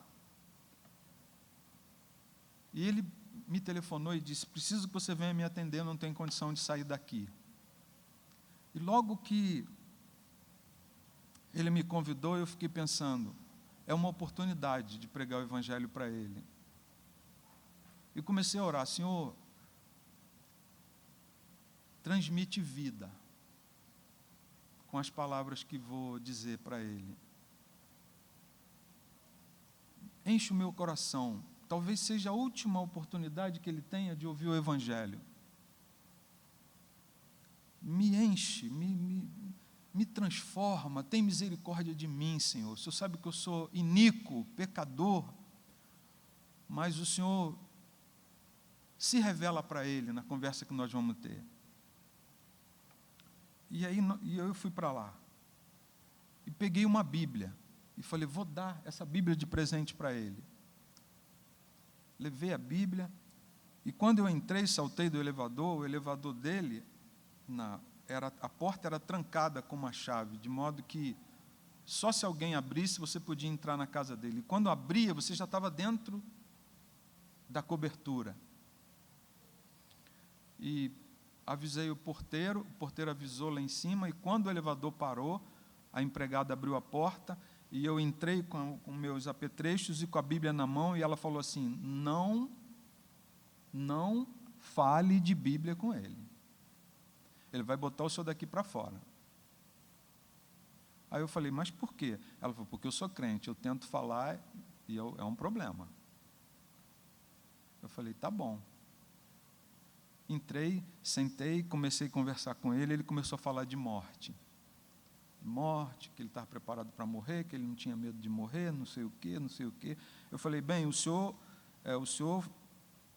E ele me telefonou e disse: preciso que você venha me atender, eu não tenho condição de sair daqui. E logo que ele me convidou, eu fiquei pensando, é uma oportunidade de pregar o Evangelho para ele. E comecei a orar: Senhor, transmite vida com as palavras que vou dizer para ele. Enche o meu coração. Talvez seja a última oportunidade que ele tenha de ouvir o Evangelho. Me enche, me transforma, tem misericórdia de mim, Senhor. O Senhor sabe que eu sou iníquo, pecador, mas o Senhor se revela para ele na conversa que nós vamos ter. E eu fui para lá, e peguei uma Bíblia, e falei: vou dar essa Bíblia de presente para ele. Levei a Bíblia, e quando eu entrei, saltei do elevador, o elevador dele, a porta era trancada com uma chave, de modo que só se alguém abrisse, você podia entrar na casa dele. E quando abria, você já estava dentro da cobertura. E avisei o porteiro avisou lá em cima, e quando o elevador parou, a empregada abriu a porta, e eu entrei com meus apetrechos e com a Bíblia na mão, e ela falou assim: não fale de Bíblia com ele. Ele vai botar o senhor daqui para fora. Aí eu falei: mas por quê? Ela falou: porque eu sou crente, eu tento falar e é um problema. Eu falei: tá bom. Entrei, sentei, comecei a conversar com ele, ele começou a falar de morte. Que ele estava preparado para morrer, que ele não tinha medo de morrer, não sei o quê. Eu falei: bem, o senhor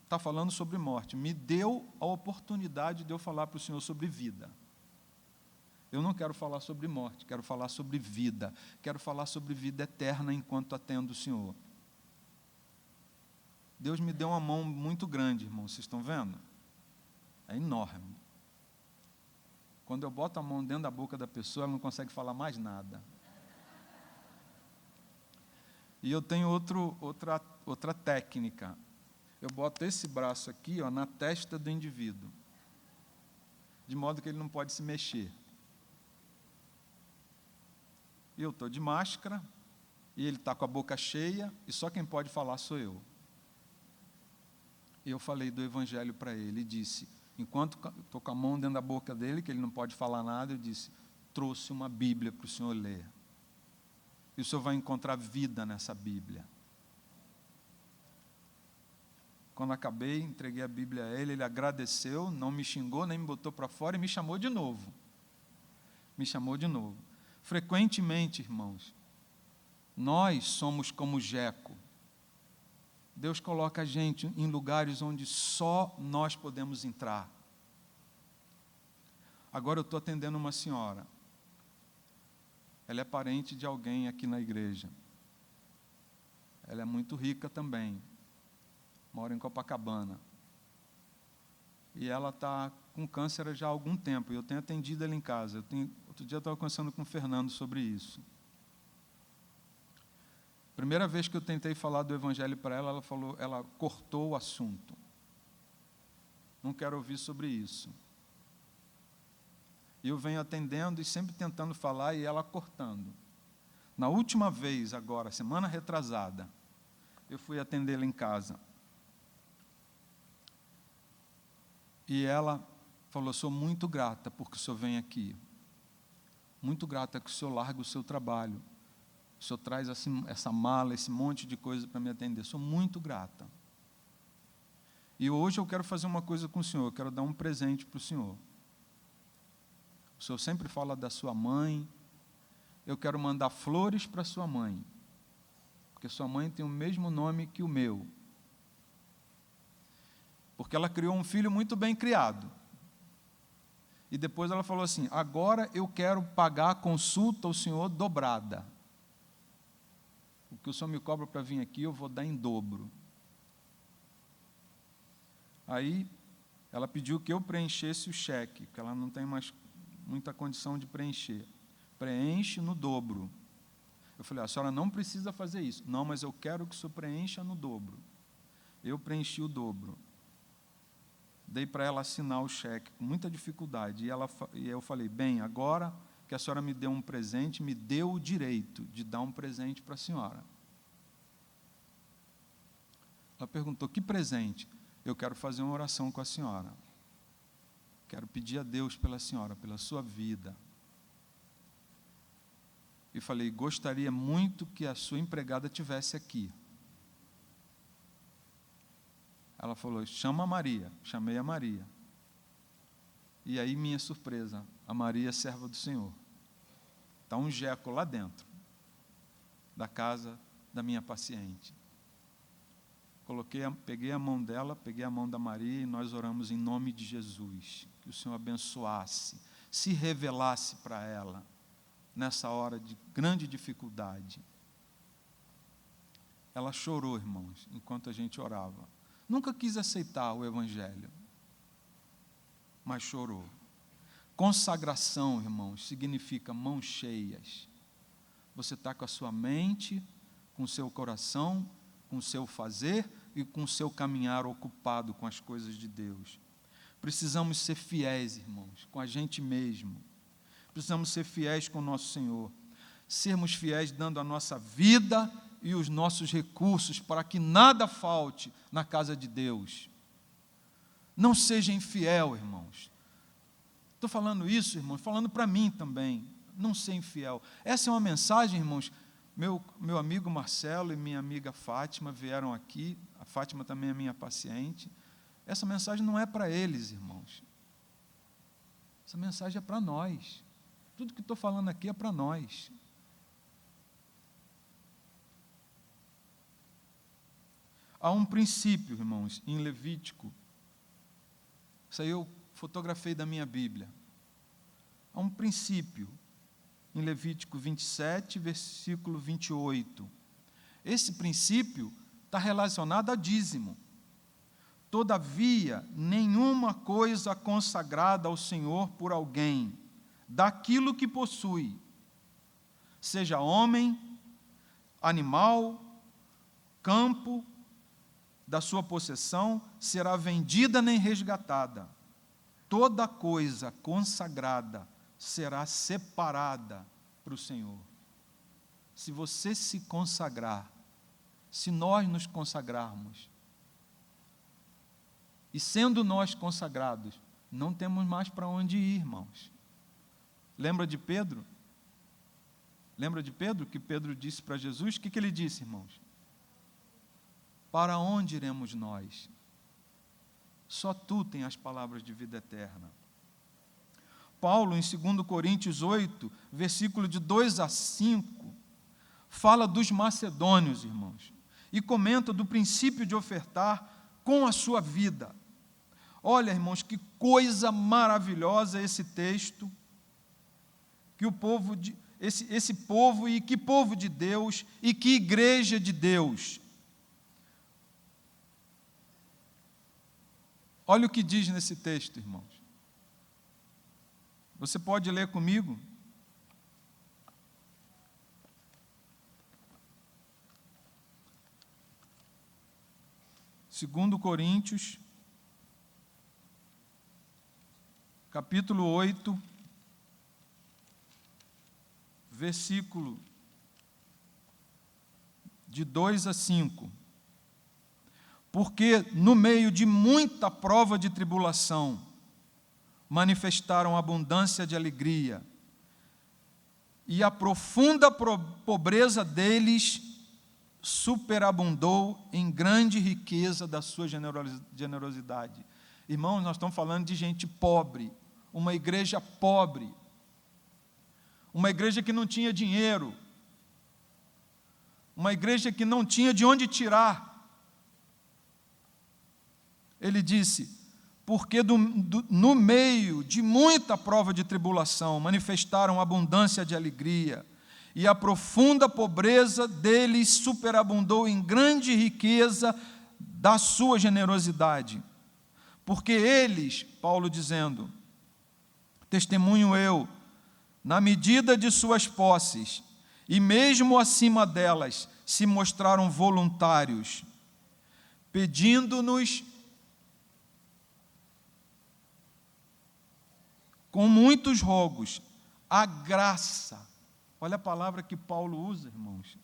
está falando sobre morte, me deu a oportunidade de eu falar para o senhor sobre vida. Eu não quero falar sobre morte, quero falar sobre vida, quero falar sobre vida eterna enquanto atendo o senhor. Deus me deu uma mão muito grande, irmãos, vocês estão vendo? É enorme. Quando eu boto a mão dentro da boca da pessoa, ela não consegue falar mais nada. E eu tenho outra técnica. Eu boto esse braço aqui, na testa do indivíduo, de modo que ele não pode se mexer. E eu estou de máscara, e ele está com a boca cheia, e só quem pode falar sou eu. E eu falei do Evangelho para ele, e disse, enquanto estou com a mão dentro da boca dele, que ele não pode falar nada, eu disse: trouxe uma Bíblia para o senhor ler. E o senhor vai encontrar vida nessa Bíblia. Quando acabei, entreguei a Bíblia a ele, ele agradeceu, não me xingou, nem me botou para fora, e me chamou de novo. Frequentemente, irmãos, nós somos como Jeco. Deus coloca a gente em lugares onde só nós podemos entrar. Agora eu estou atendendo uma senhora. Ela é parente de alguém aqui na igreja. Ela é muito rica também. Mora em Copacabana. E ela está com câncer já há algum tempo. E eu tenho atendido ela em casa. Outro dia eu estava conversando com o Fernando sobre isso. Primeira vez que eu tentei falar do Evangelho para ela, ela cortou o assunto. Não quero ouvir sobre isso. E eu venho atendendo e sempre tentando falar, e ela cortando. Na última vez, agora, semana retrasada, eu fui atendê-la em casa. E ela falou, sou muito grata porque o senhor vem aqui. Muito grata que o senhor larga o seu trabalho. O senhor traz assim, essa mala, esse monte de coisa para me atender. Sou muito grata. E hoje eu quero fazer uma coisa com o senhor, eu quero dar um presente para o senhor. O senhor sempre fala da sua mãe, eu quero mandar flores para sua mãe, porque sua mãe tem o mesmo nome que o meu. Porque ela criou um filho muito bem criado. E depois ela falou assim, agora eu quero pagar a consulta ao senhor dobrada. O que o senhor me cobra para vir aqui, eu vou dar em dobro. Aí, ela pediu que eu preenchesse o cheque, que ela não tem mais muita condição de preencher. Preenche no dobro. Eu falei, a senhora não precisa fazer isso. Não, mas eu quero que o senhor preencha no dobro. Eu preenchi o dobro. Dei para ela assinar o cheque, com muita dificuldade. E eu falei, bem, agora que a senhora me deu um presente, me deu o direito de dar um presente para a senhora. Ela perguntou, que presente? Eu quero fazer uma oração com a senhora. Quero pedir a Deus pela senhora, pela sua vida. E falei, gostaria muito que a sua empregada estivesse aqui. Ela falou, chama a Maria. Chamei a Maria. E aí, minha surpresa, a Maria, serva do Senhor. Está um jeco lá dentro da casa da minha paciente. Peguei a mão dela, peguei a mão da Maria e nós oramos em nome de Jesus. Que o Senhor abençoasse, se revelasse para ela, nessa hora de grande dificuldade. Ela chorou, irmãos, enquanto a gente orava. Nunca quis aceitar o Evangelho, mas chorou. Consagração, irmãos, significa mãos cheias. Você está com a sua mente, com o seu coração, com o seu fazer e com o seu caminhar ocupado com as coisas de Deus. Precisamos ser fiéis, irmãos, com a gente mesmo. Precisamos ser fiéis com o nosso Senhor. Sermos fiéis dando a nossa vida e os nossos recursos para que nada falte na casa de Deus. Não seja infiel, irmãos. Estou falando isso, irmãos, falando para mim também. Não ser infiel. Essa é uma mensagem, irmãos. Meu amigo Marcelo e minha amiga Fátima vieram aqui. A Fátima também é minha paciente. Essa mensagem não é para eles, irmãos. Essa mensagem é para nós. Tudo que estou falando aqui é para nós. Há um princípio, irmãos, em Levítico. Isso aí eu fotografei da minha Bíblia. Há um princípio em Levítico 27, versículo 28. Esse princípio está relacionado a dízimo. Todavia, nenhuma coisa consagrada ao Senhor por alguém, daquilo que possui, seja homem, animal, campo, da sua possessão, será vendida nem resgatada. Toda coisa consagrada será separada para o Senhor. Se você se consagrar, se nós nos consagrarmos, e sendo nós consagrados, não temos mais para onde ir, irmãos. Lembra de Pedro? Lembra de Pedro, que Pedro disse para Jesus? O que ele disse, irmãos? Para onde iremos nós? Só tu tens as palavras de vida eterna. Paulo, em 2 Coríntios 8, versículo de 2 a 5, fala dos macedônios, irmãos, e comenta do princípio de ofertar com a sua vida. Olha, irmãos, que coisa maravilhosa esse texto, que o povo, esse povo, e que povo de Deus, e que igreja de Deus. Olha o que diz nesse texto, irmãos. Você pode ler comigo? Segundo Coríntios, capítulo 8, versículo de 2 a 5. Porque no meio de muita prova de tribulação, manifestaram abundância de alegria, e a profunda pobreza deles superabundou em grande riqueza da sua generosidade. Irmãos, nós estamos falando de gente pobre, uma igreja pobre, uma igreja que não tinha dinheiro, uma igreja que não tinha de onde tirar. Ele disse, porque no meio de muita prova de tribulação, manifestaram abundância de alegria, e a profunda pobreza deles superabundou em grande riqueza da sua generosidade. Porque eles, Paulo dizendo, testemunho eu, na medida de suas posses, e mesmo acima delas, se mostraram voluntários, pedindo-nos com muitos rogos a graça. Olha a palavra que Paulo usa, irmãos.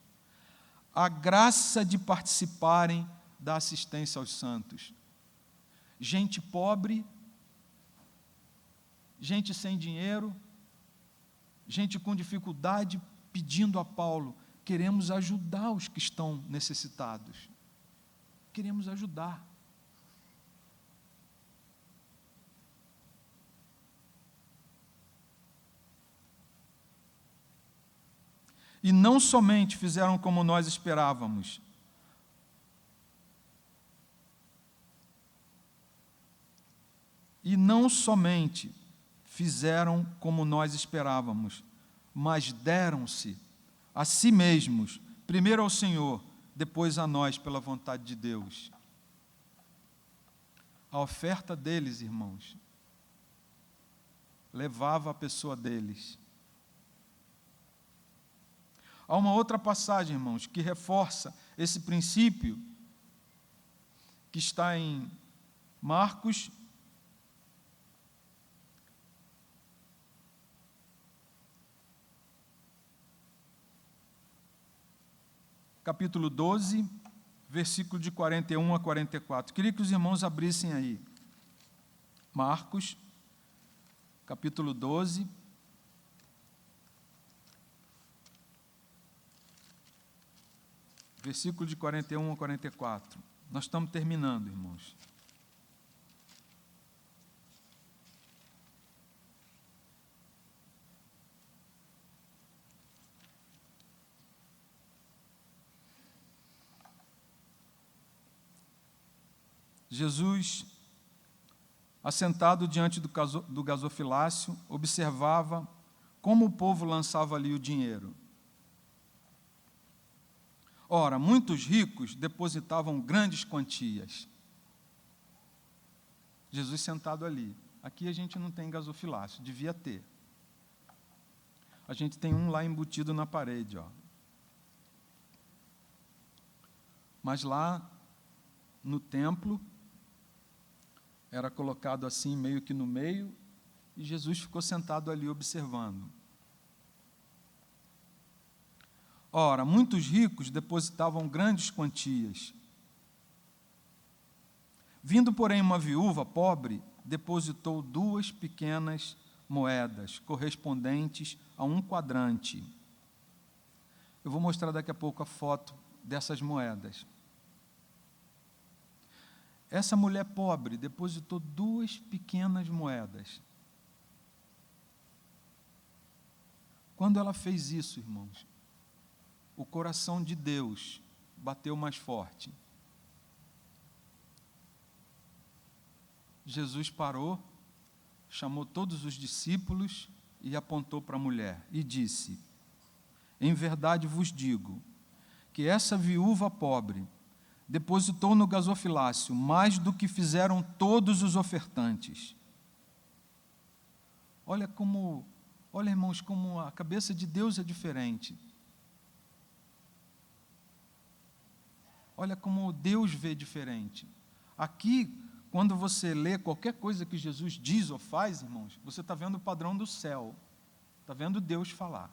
A graça de participarem da assistência aos santos. Gente pobre, gente sem dinheiro, gente com dificuldade, pedindo a Paulo, queremos ajudar os que estão necessitados. Queremos ajudar. E não somente fizeram como nós esperávamos, mas deram-se a si mesmos, primeiro ao Senhor, depois a nós, pela vontade de Deus. A oferta deles, irmãos, levava a pessoa deles. Há uma outra passagem, irmãos, que reforça esse princípio, que está em Marcos, capítulo 12, versículo de 41 a 44. Queria que os irmãos abrissem aí. Marcos, capítulo 12, versículo de 41 a 44. Nós estamos terminando, irmãos. Jesus, assentado diante do gasofilácio, observava como o povo lançava ali o dinheiro. Ora, muitos ricos depositavam grandes quantias. Jesus sentado ali. Aqui a gente não tem gasofilácio, devia ter. A gente tem um lá embutido na parede, ó. Mas lá no templo era colocado assim, meio que no meio, e Jesus ficou sentado ali observando. Ora, muitos ricos depositavam grandes quantias. Vindo, porém, uma viúva pobre, depositou 2 pequenas moedas, correspondentes a 1 quadrante. Eu vou mostrar daqui a pouco a foto dessas moedas. Essa mulher pobre depositou 2 pequenas moedas. Quando ela fez isso, irmãos, o coração de Deus bateu mais forte. Jesus parou, chamou todos os discípulos e apontou para a mulher e disse: em verdade vos digo que essa viúva pobre depositou no gasofilácio mais do que fizeram todos os ofertantes. Olha, irmãos, como a cabeça de Deus é diferente. Olha como Deus vê diferente. Aqui, quando você lê qualquer coisa que Jesus diz ou faz, irmãos, você está vendo o padrão do céu. Está vendo Deus falar.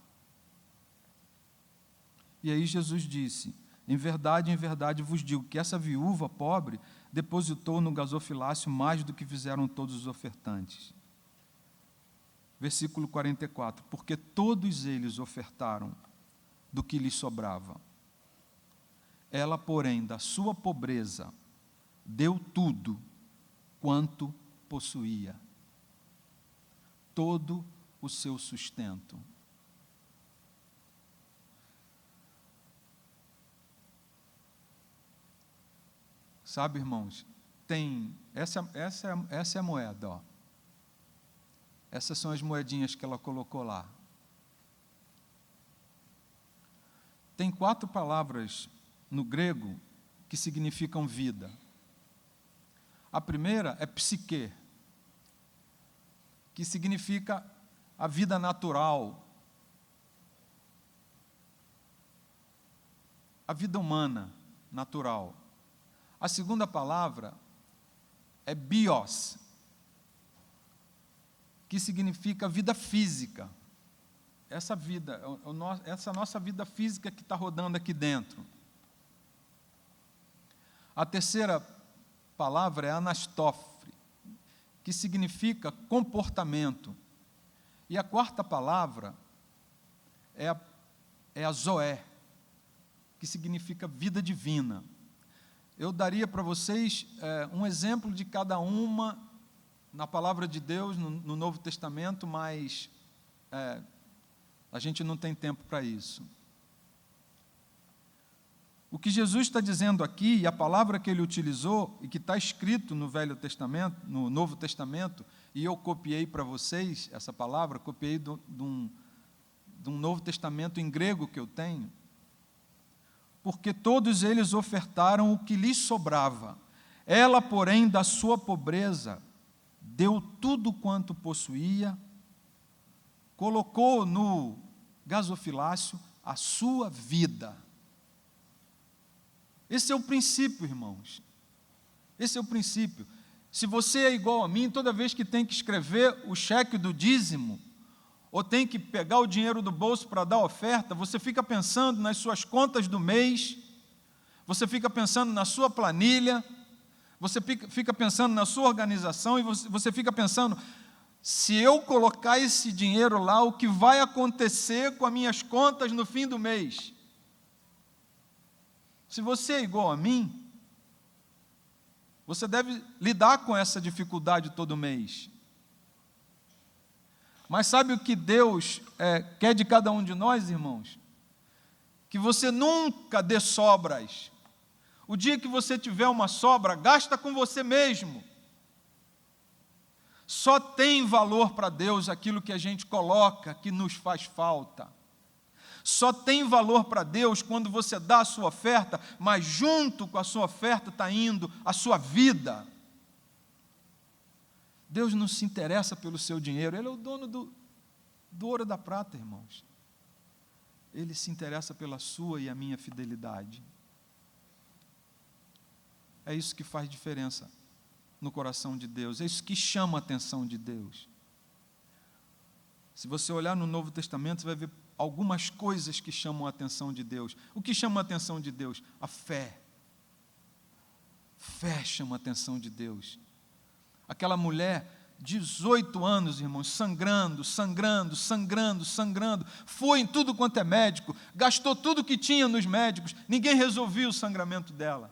E aí Jesus disse: em verdade vos digo que essa viúva pobre depositou no gasofilácio mais do que fizeram todos os ofertantes. Versículo 44, porque todos eles ofertaram do que lhes sobrava. Ela, porém, da sua pobreza, deu tudo quanto possuía, todo o seu sustento. Sabe, irmãos, essa é a moeda, ó. Essas são as moedinhas que ela colocou lá. Tem 4 palavras no grego que significam vida. A primeira é psique, que significa a vida natural, a vida humana, natural. A segunda palavra é bios, que significa vida física. Essa vida, essa nossa vida física que está rodando aqui dentro. A terceira palavra é anastófre, que significa comportamento. E a quarta palavra é a zoé, que significa vida divina. Eu daria para vocês um exemplo de cada uma na palavra de Deus, no Novo Testamento, mas a gente não tem tempo para isso. O que Jesus está dizendo aqui, e a palavra que ele utilizou, e que está escrito no Velho Testamento, no Novo Testamento, e eu copiei para vocês essa palavra, copiei de um Novo Testamento em grego que eu tenho, porque todos eles ofertaram o que lhes sobrava. Ela, porém, da sua pobreza, deu tudo quanto possuía, colocou no gasofilácio a sua vida. Esse é o princípio, irmãos. Esse é o princípio. Se você é igual a mim, toda vez que tem que escrever o cheque do dízimo, ou tem que pegar o dinheiro do bolso para dar oferta, você fica pensando nas suas contas do mês, você fica pensando na sua planilha, você fica pensando na sua organização, e você fica pensando, se eu colocar esse dinheiro lá, o que vai acontecer com as minhas contas no fim do mês? Se você é igual a mim, você deve lidar com essa dificuldade todo mês. Mas sabe o que Deus quer de cada um de nós, irmãos? Que você nunca dê sobras. O dia que você tiver uma sobra, gasta com você mesmo. Só tem valor para Deus aquilo que a gente coloca, que nos faz falta. Só tem valor para Deus quando você dá a sua oferta, mas junto com a sua oferta está indo a sua vida. Deus não se interessa pelo seu dinheiro, Ele é o dono do ouro e da prata, irmãos. Ele se interessa pela sua e a minha fidelidade. É isso que faz diferença no coração de Deus, é isso que chama a atenção de Deus. Se você olhar no Novo Testamento, você vai ver algumas coisas que chamam a atenção de Deus. O que chama a atenção de Deus? A fé. Fé chama a atenção de Deus. Aquela mulher, 18 anos, irmãos, sangrando, foi em tudo quanto é médico, gastou tudo que tinha nos médicos, ninguém resolvia o sangramento dela.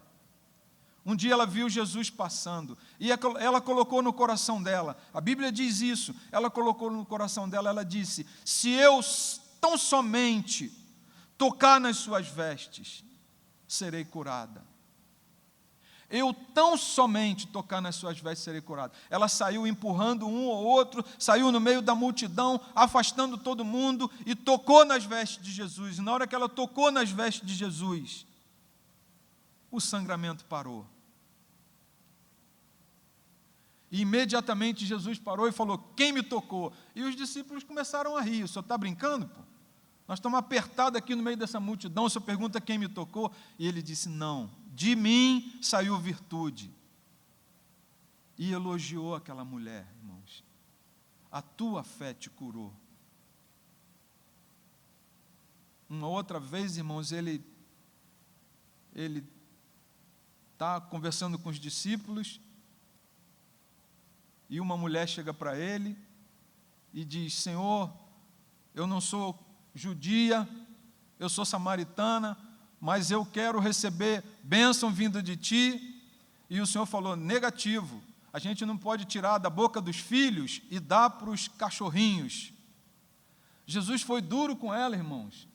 Um dia ela viu Jesus passando, e ela colocou no coração dela, a Bíblia diz isso, ela colocou no coração dela, ela disse, se eu tão somente tocar nas suas vestes, serei curada. Eu tão somente tocar nas suas vestes serei curado. Ela saiu empurrando um ou outro, saiu no meio da multidão, afastando todo mundo, e tocou nas vestes de Jesus. E na hora que ela tocou nas vestes de Jesus, o sangramento parou. E imediatamente Jesus parou e falou, quem me tocou? E os discípulos começaram a rir. O senhor está brincando, pô? Nós estamos apertados aqui no meio dessa multidão, o senhor pergunta quem me tocou? E ele disse, não, de mim saiu virtude. E elogiou aquela mulher, irmãos. A tua fé te curou. Uma outra vez, irmãos, ele ele está conversando com os discípulos, e uma mulher chega para ele e diz: Senhor, eu não sou judia, eu sou samaritana, mas eu quero receber bênção vinda de ti. E o Senhor falou: negativo, a gente não pode tirar da boca dos filhos e dar para os cachorrinhos. Jesus foi duro com ela, irmãos.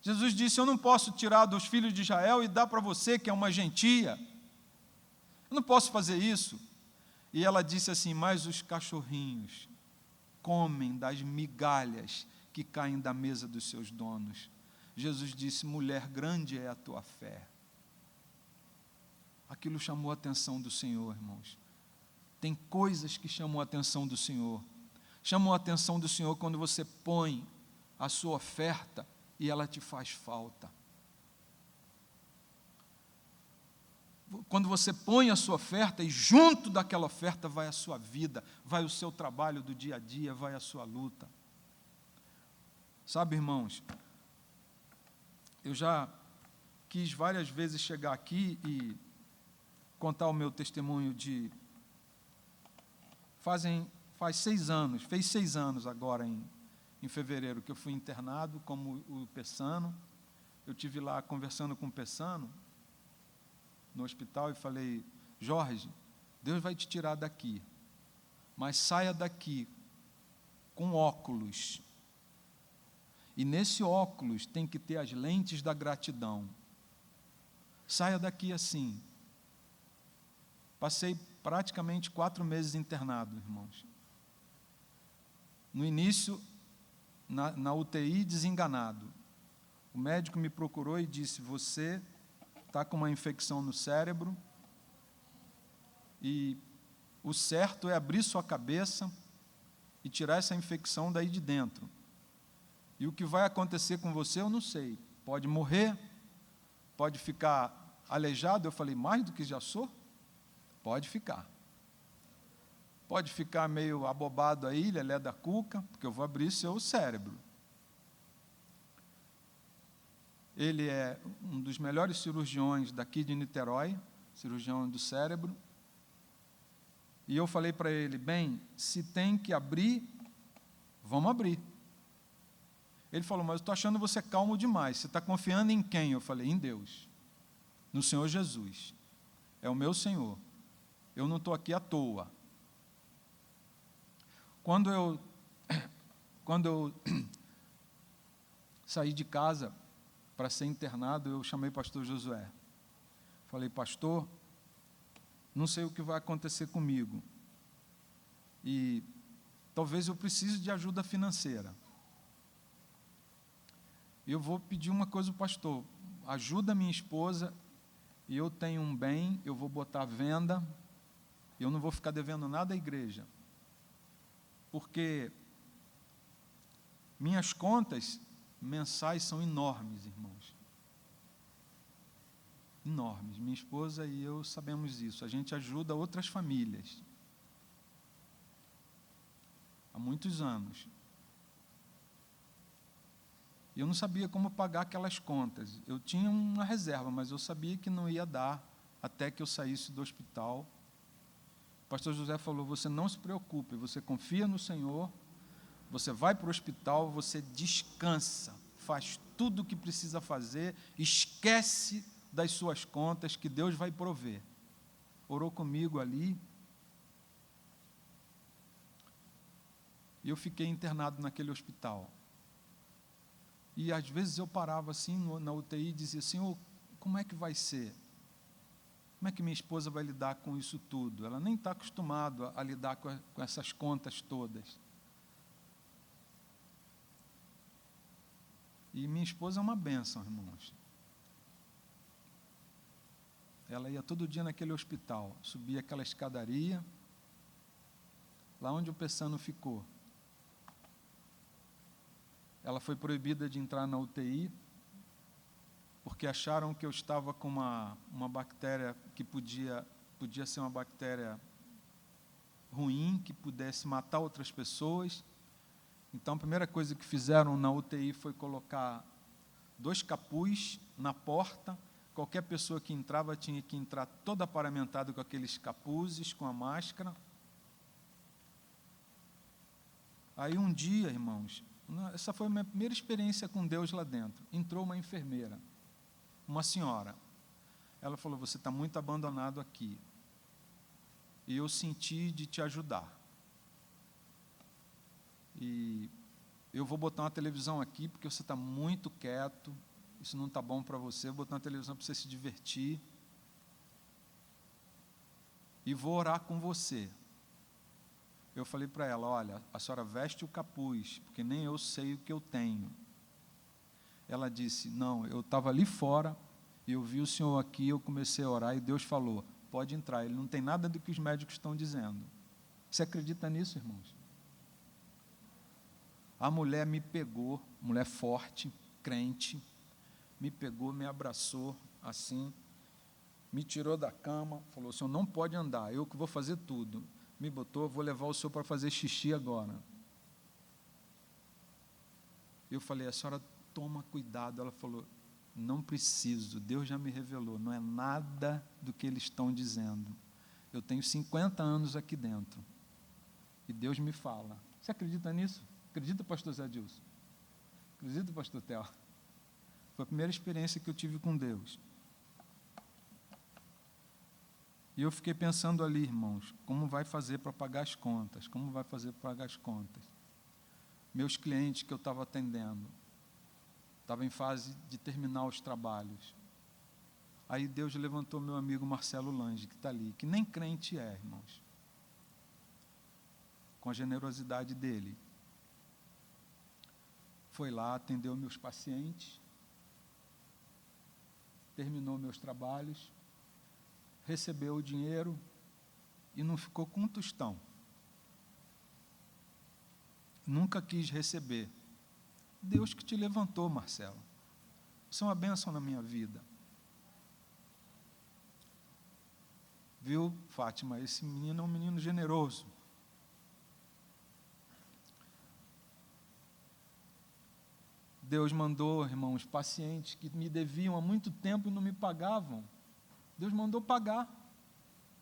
Jesus disse: eu não posso tirar dos filhos de Israel e dar para você, que é uma gentia. Eu não posso fazer isso. E ela disse assim: mas os cachorrinhos comem das migalhas que caem da mesa dos seus donos. Jesus disse: mulher, grande é a tua fé. Aquilo chamou a atenção do Senhor, irmãos. Tem coisas que chamam a atenção do Senhor. Chamam a atenção do Senhor quando você põe a sua oferta e ela te faz falta. Quando você põe a sua oferta e junto daquela oferta vai a sua vida, vai o seu trabalho do dia a dia, vai a sua luta. Sabe, irmãos, eu já quis várias vezes chegar aqui e contar o meu testemunho de... fez 6 anos agora em fevereiro que eu fui internado como o Pessano. Eu estive lá conversando com o Pessano no hospital e falei: Jorge, Deus vai te tirar daqui, mas saia daqui com óculos. E nesse óculos tem que ter as lentes da gratidão. Saia daqui assim. Passei praticamente 4 meses internado, irmãos. No início, na UTI, desenganado. O médico me procurou e disse: você está com uma infecção no cérebro e o certo é abrir sua cabeça e tirar essa infecção daí de dentro. E o que vai acontecer com você eu não sei. Pode morrer, pode ficar aleijado. Eu falei: mais do que já sou? Pode ficar. Pode ficar meio abobado aí, lelé da cuca, porque eu vou abrir seu cérebro. Ele é um dos melhores cirurgiões daqui de Niterói, cirurgião do cérebro. E eu falei para ele: bem, se tem que abrir, vamos abrir. Ele falou: mas eu estou achando você calmo demais, você está confiando em quem? Eu falei: em Deus, no Senhor Jesus, é o meu Senhor, eu não estou aqui à toa. Quando eu saí de casa para ser internado, eu chamei o pastor Josué. Falei: pastor, não sei o que vai acontecer comigo. E talvez eu precise de ajuda financeira. Eu vou pedir uma coisa ao pastor: ajuda minha esposa, e eu tenho um bem, eu vou botar à venda, eu não vou ficar devendo nada à igreja. Porque minhas contas mensais são enormes, irmãos. Enormes. Minha esposa e eu sabemos isso. A gente ajuda outras famílias. Há muitos anos. E eu não sabia como pagar aquelas contas. Eu tinha uma reserva, mas eu sabia que não ia dar até que eu saísse do hospital. O pastor José falou: você não se preocupe, você confia no Senhor, você vai para o hospital, você descansa, faz tudo o que precisa fazer, esquece das suas contas, que Deus vai prover. Orou comigo ali, e eu fiquei internado naquele hospital. E às vezes eu parava assim na UTI e dizia: Senhor, como é que vai ser? Como é que minha esposa vai lidar com isso tudo? Ela nem está acostumada a lidar com essas contas todas. E minha esposa é uma bênção, irmãos. Ela ia todo dia naquele hospital, subia aquela escadaria, lá onde o Pessano ficou. Ela foi proibida de entrar na UTI, porque acharam que eu estava com uma bactéria que podia ser uma bactéria ruim, que pudesse matar outras pessoas. Então, a primeira coisa que fizeram na UTI foi colocar 2 capuz na porta, qualquer pessoa que entrava tinha que entrar toda paramentada com aqueles capuzes, com a máscara. Aí um dia, irmãos, essa foi a minha primeira experiência com Deus lá dentro. Entrou uma enfermeira, uma senhora. Ela falou: você está muito abandonado aqui. E eu senti de te ajudar. E eu vou botar uma televisão aqui, porque você está muito quieto, isso não está bom para você, vou botar uma televisão para você se divertir. E vou orar com você. Eu falei para ela: olha, a senhora veste o capuz, porque nem eu sei o que eu tenho. Ela disse: não, eu estava ali fora, e eu vi o senhor aqui, eu comecei a orar, e Deus falou: pode entrar, ele não tem nada do que os médicos estão dizendo. Você acredita nisso, irmãos? A mulher me pegou, mulher forte, crente, me pegou, me abraçou, assim, me tirou da cama, falou: o senhor não pode andar, eu que vou fazer tudo. Me botou: vou levar o senhor para fazer xixi agora. Eu falei: a senhora toma cuidado. Ela falou: não preciso, Deus já me revelou, não é nada do que eles estão dizendo. Eu tenho 50 anos aqui dentro, e Deus me fala. Você acredita nisso? Acredita, pastor Zé Dilson? Acredita, pastor Theo? Foi a primeira experiência que eu tive com Deus. E eu fiquei pensando ali, irmãos, como vai fazer para pagar as contas? Como vai fazer para pagar as contas? Meus clientes que eu estava atendendo, estava em fase de terminar os trabalhos. Aí Deus levantou meu amigo Marcelo Lange, que está ali, que nem crente é, irmãos, com a generosidade dele. Foi lá, atendeu meus pacientes, terminou meus trabalhos, recebeu o dinheiro e não ficou com um tostão. Nunca quis receber. Deus que te levantou, Marcelo. Isso é uma bênção na minha vida. Viu, Fátima? Esse menino é um menino generoso. Deus mandou, irmãos, pacientes que me deviam há muito tempo e não me pagavam. Deus mandou pagar.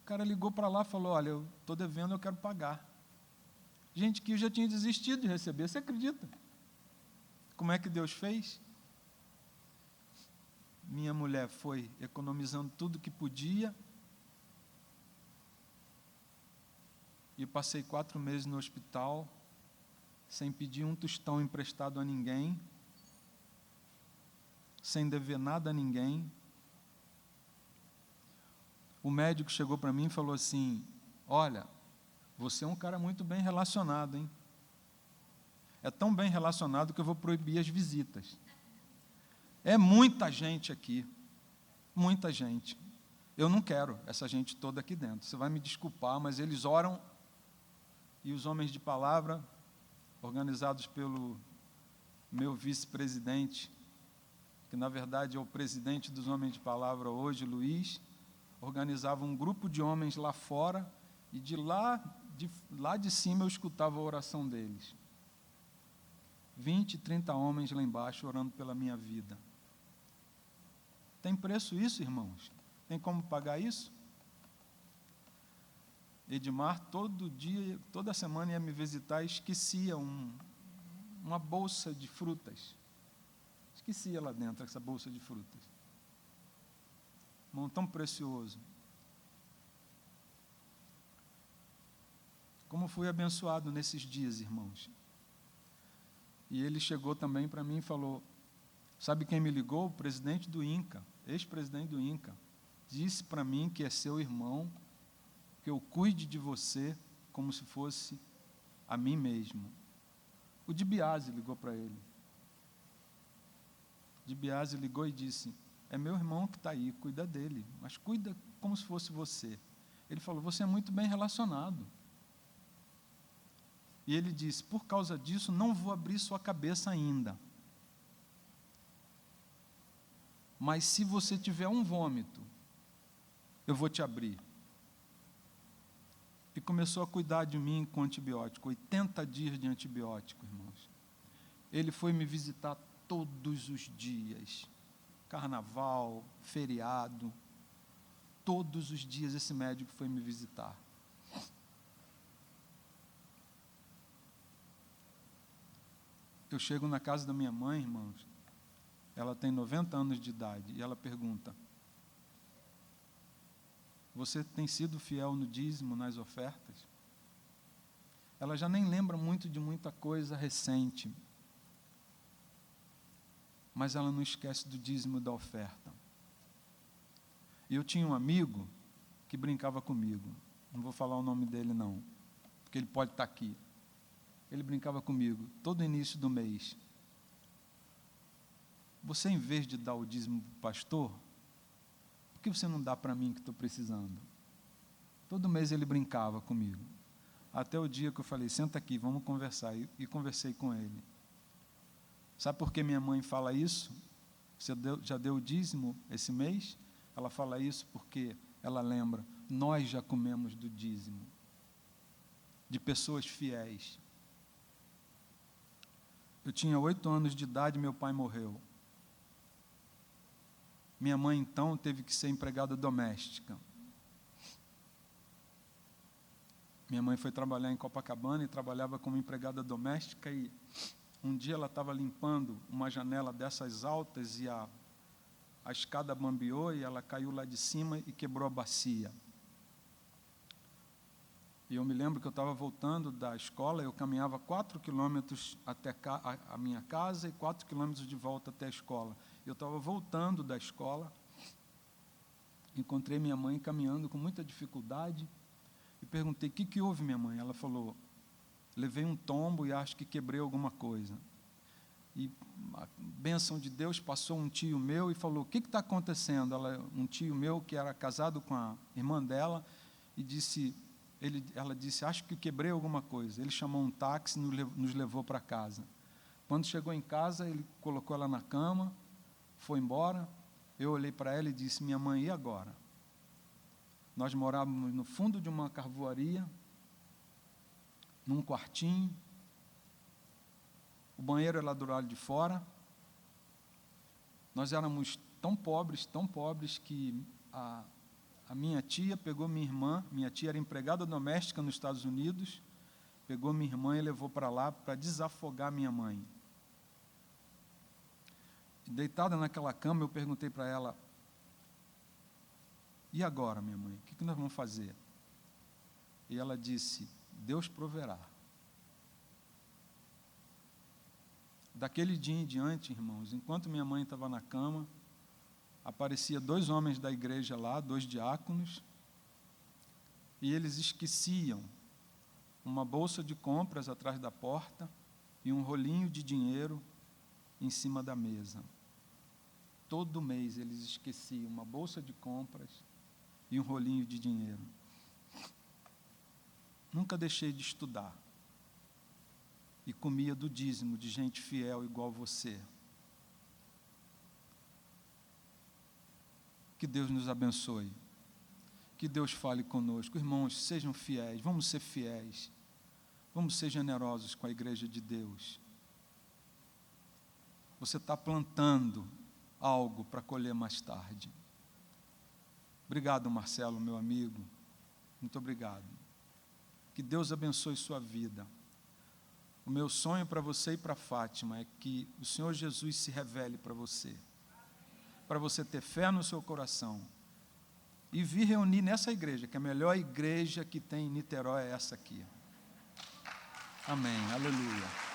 O cara ligou para lá e falou: olha, eu estou devendo, eu quero pagar. Gente que eu já tinha desistido de receber, você acredita? Como é que Deus fez? Minha mulher foi economizando tudo que podia, e passei 4 meses no hospital, sem pedir um tostão emprestado a ninguém, sem dever nada a ninguém. O médico chegou para mim e falou assim: olha, você é um cara muito bem relacionado, hein? É tão bem relacionado que eu vou proibir as visitas. É muita gente aqui, muita gente. Eu não quero essa gente toda aqui dentro. Você vai me desculpar, mas eles oram, e os homens de palavra, organizados pelo meu vice-presidente, que na verdade é o presidente dos homens de palavra hoje, Luiz, organizava um grupo de homens lá fora, e de lá de cima eu escutava a oração deles. 20, 30 homens lá embaixo orando pela minha vida. Tem preço isso, irmãos? Tem como pagar isso? Edmar, todo dia, toda semana ia me visitar e esquecia uma bolsa de frutas. Esquecia lá dentro essa bolsa de frutas. Irmão, tão precioso. Como fui abençoado nesses dias, irmãos. E ele chegou também para mim e falou: sabe quem me ligou? O presidente do INCA, ex-presidente do INCA. Disse para mim que é seu irmão, que eu cuide de você como se fosse a mim mesmo. O Di Biase ligou para ele. Di Biase ligou e disse: é meu irmão que está aí, cuida dele, mas cuida como se fosse você. Ele falou: você é muito bem relacionado. E ele disse: por causa disso, não vou abrir sua cabeça ainda. Mas se você tiver um vômito, eu vou te abrir. E começou a cuidar de mim com antibiótico, 80 dias de antibiótico, irmãos. Ele foi me visitar todos os dias, carnaval, feriado, todos os dias esse médico foi me visitar. Eu chego na casa da minha mãe, irmãos, ela tem 90 anos de idade, e ela pergunta: você tem sido fiel no dízimo, nas ofertas? Ela já nem lembra muito de muita coisa recente, mas ela não esquece do dízimo e da oferta. E eu tinha um amigo que brincava comigo, não vou falar o nome dele não, porque ele pode estar aqui. Ele brincava comigo, todo início do mês: você, em vez de dar o dízimo para o pastor, por que você não dá para mim que estou precisando? Todo mês ele brincava comigo, até o dia que eu falei: senta aqui, vamos conversar, e conversei com ele. Sabe por que minha mãe fala isso? Você já deu o dízimo esse mês? Ela fala isso porque ela lembra, nós já comemos do dízimo, de pessoas fiéis. Eu tinha 8 anos de idade e meu pai morreu. Minha mãe, então, teve que ser empregada doméstica. Minha mãe foi trabalhar em Copacabana e trabalhava como empregada doméstica, e um dia ela estava limpando uma janela dessas altas e a escada bambeou e ela caiu lá de cima e quebrou a bacia. E eu me lembro que eu estava voltando da escola, eu caminhava 4 quilômetros até a minha casa e 4 quilômetros de volta até a escola. Eu estava voltando da escola, encontrei minha mãe caminhando com muita dificuldade e perguntei: o que houve, minha mãe? Ela falou: levei um tombo e acho que quebrei alguma coisa. E a bênção de Deus, passou um tio meu e falou: o que está acontecendo? Um tio meu que era casado com a irmã dela, e ela disse: acho que quebrei alguma coisa. Ele chamou um táxi e nos levou para casa. Quando chegou em casa, ele colocou ela na cama, foi embora. Eu olhei para ela e disse: minha mãe, e agora? Nós morávamos no fundo de uma carvoaria, num quartinho. O banheiro era do lado de fora. Nós éramos tão pobres, que a minha tia pegou minha tia era empregada doméstica nos Estados Unidos, pegou minha irmã e levou para lá para desafogar minha mãe. Deitada naquela cama, eu perguntei para ela: e agora, minha mãe, o que nós vamos fazer? E ela disse: Deus proverá. Daquele dia em diante, irmãos, enquanto minha mãe estava na cama, aparecia 2 homens da igreja lá, 2 diáconos, e eles esqueciam uma bolsa de compras atrás da porta e um rolinho de dinheiro em cima da mesa. Todo mês eles esqueciam uma bolsa de compras e um rolinho de dinheiro. Nunca deixei de estudar. E comia do dízimo de gente fiel igual você. Que Deus nos abençoe. Que Deus fale conosco. Irmãos, sejam fiéis, vamos ser fiéis. Vamos ser generosos com a igreja de Deus. Você está plantando algo para colher mais tarde. Obrigado, Marcelo, meu amigo. Muito obrigado. Que Deus abençoe sua vida. O meu sonho para você e para Fátima é que o Senhor Jesus se revele para você ter fé no seu coração e vir reunir nessa igreja, que a melhor igreja que tem em Niterói é essa aqui. Amém, aleluia.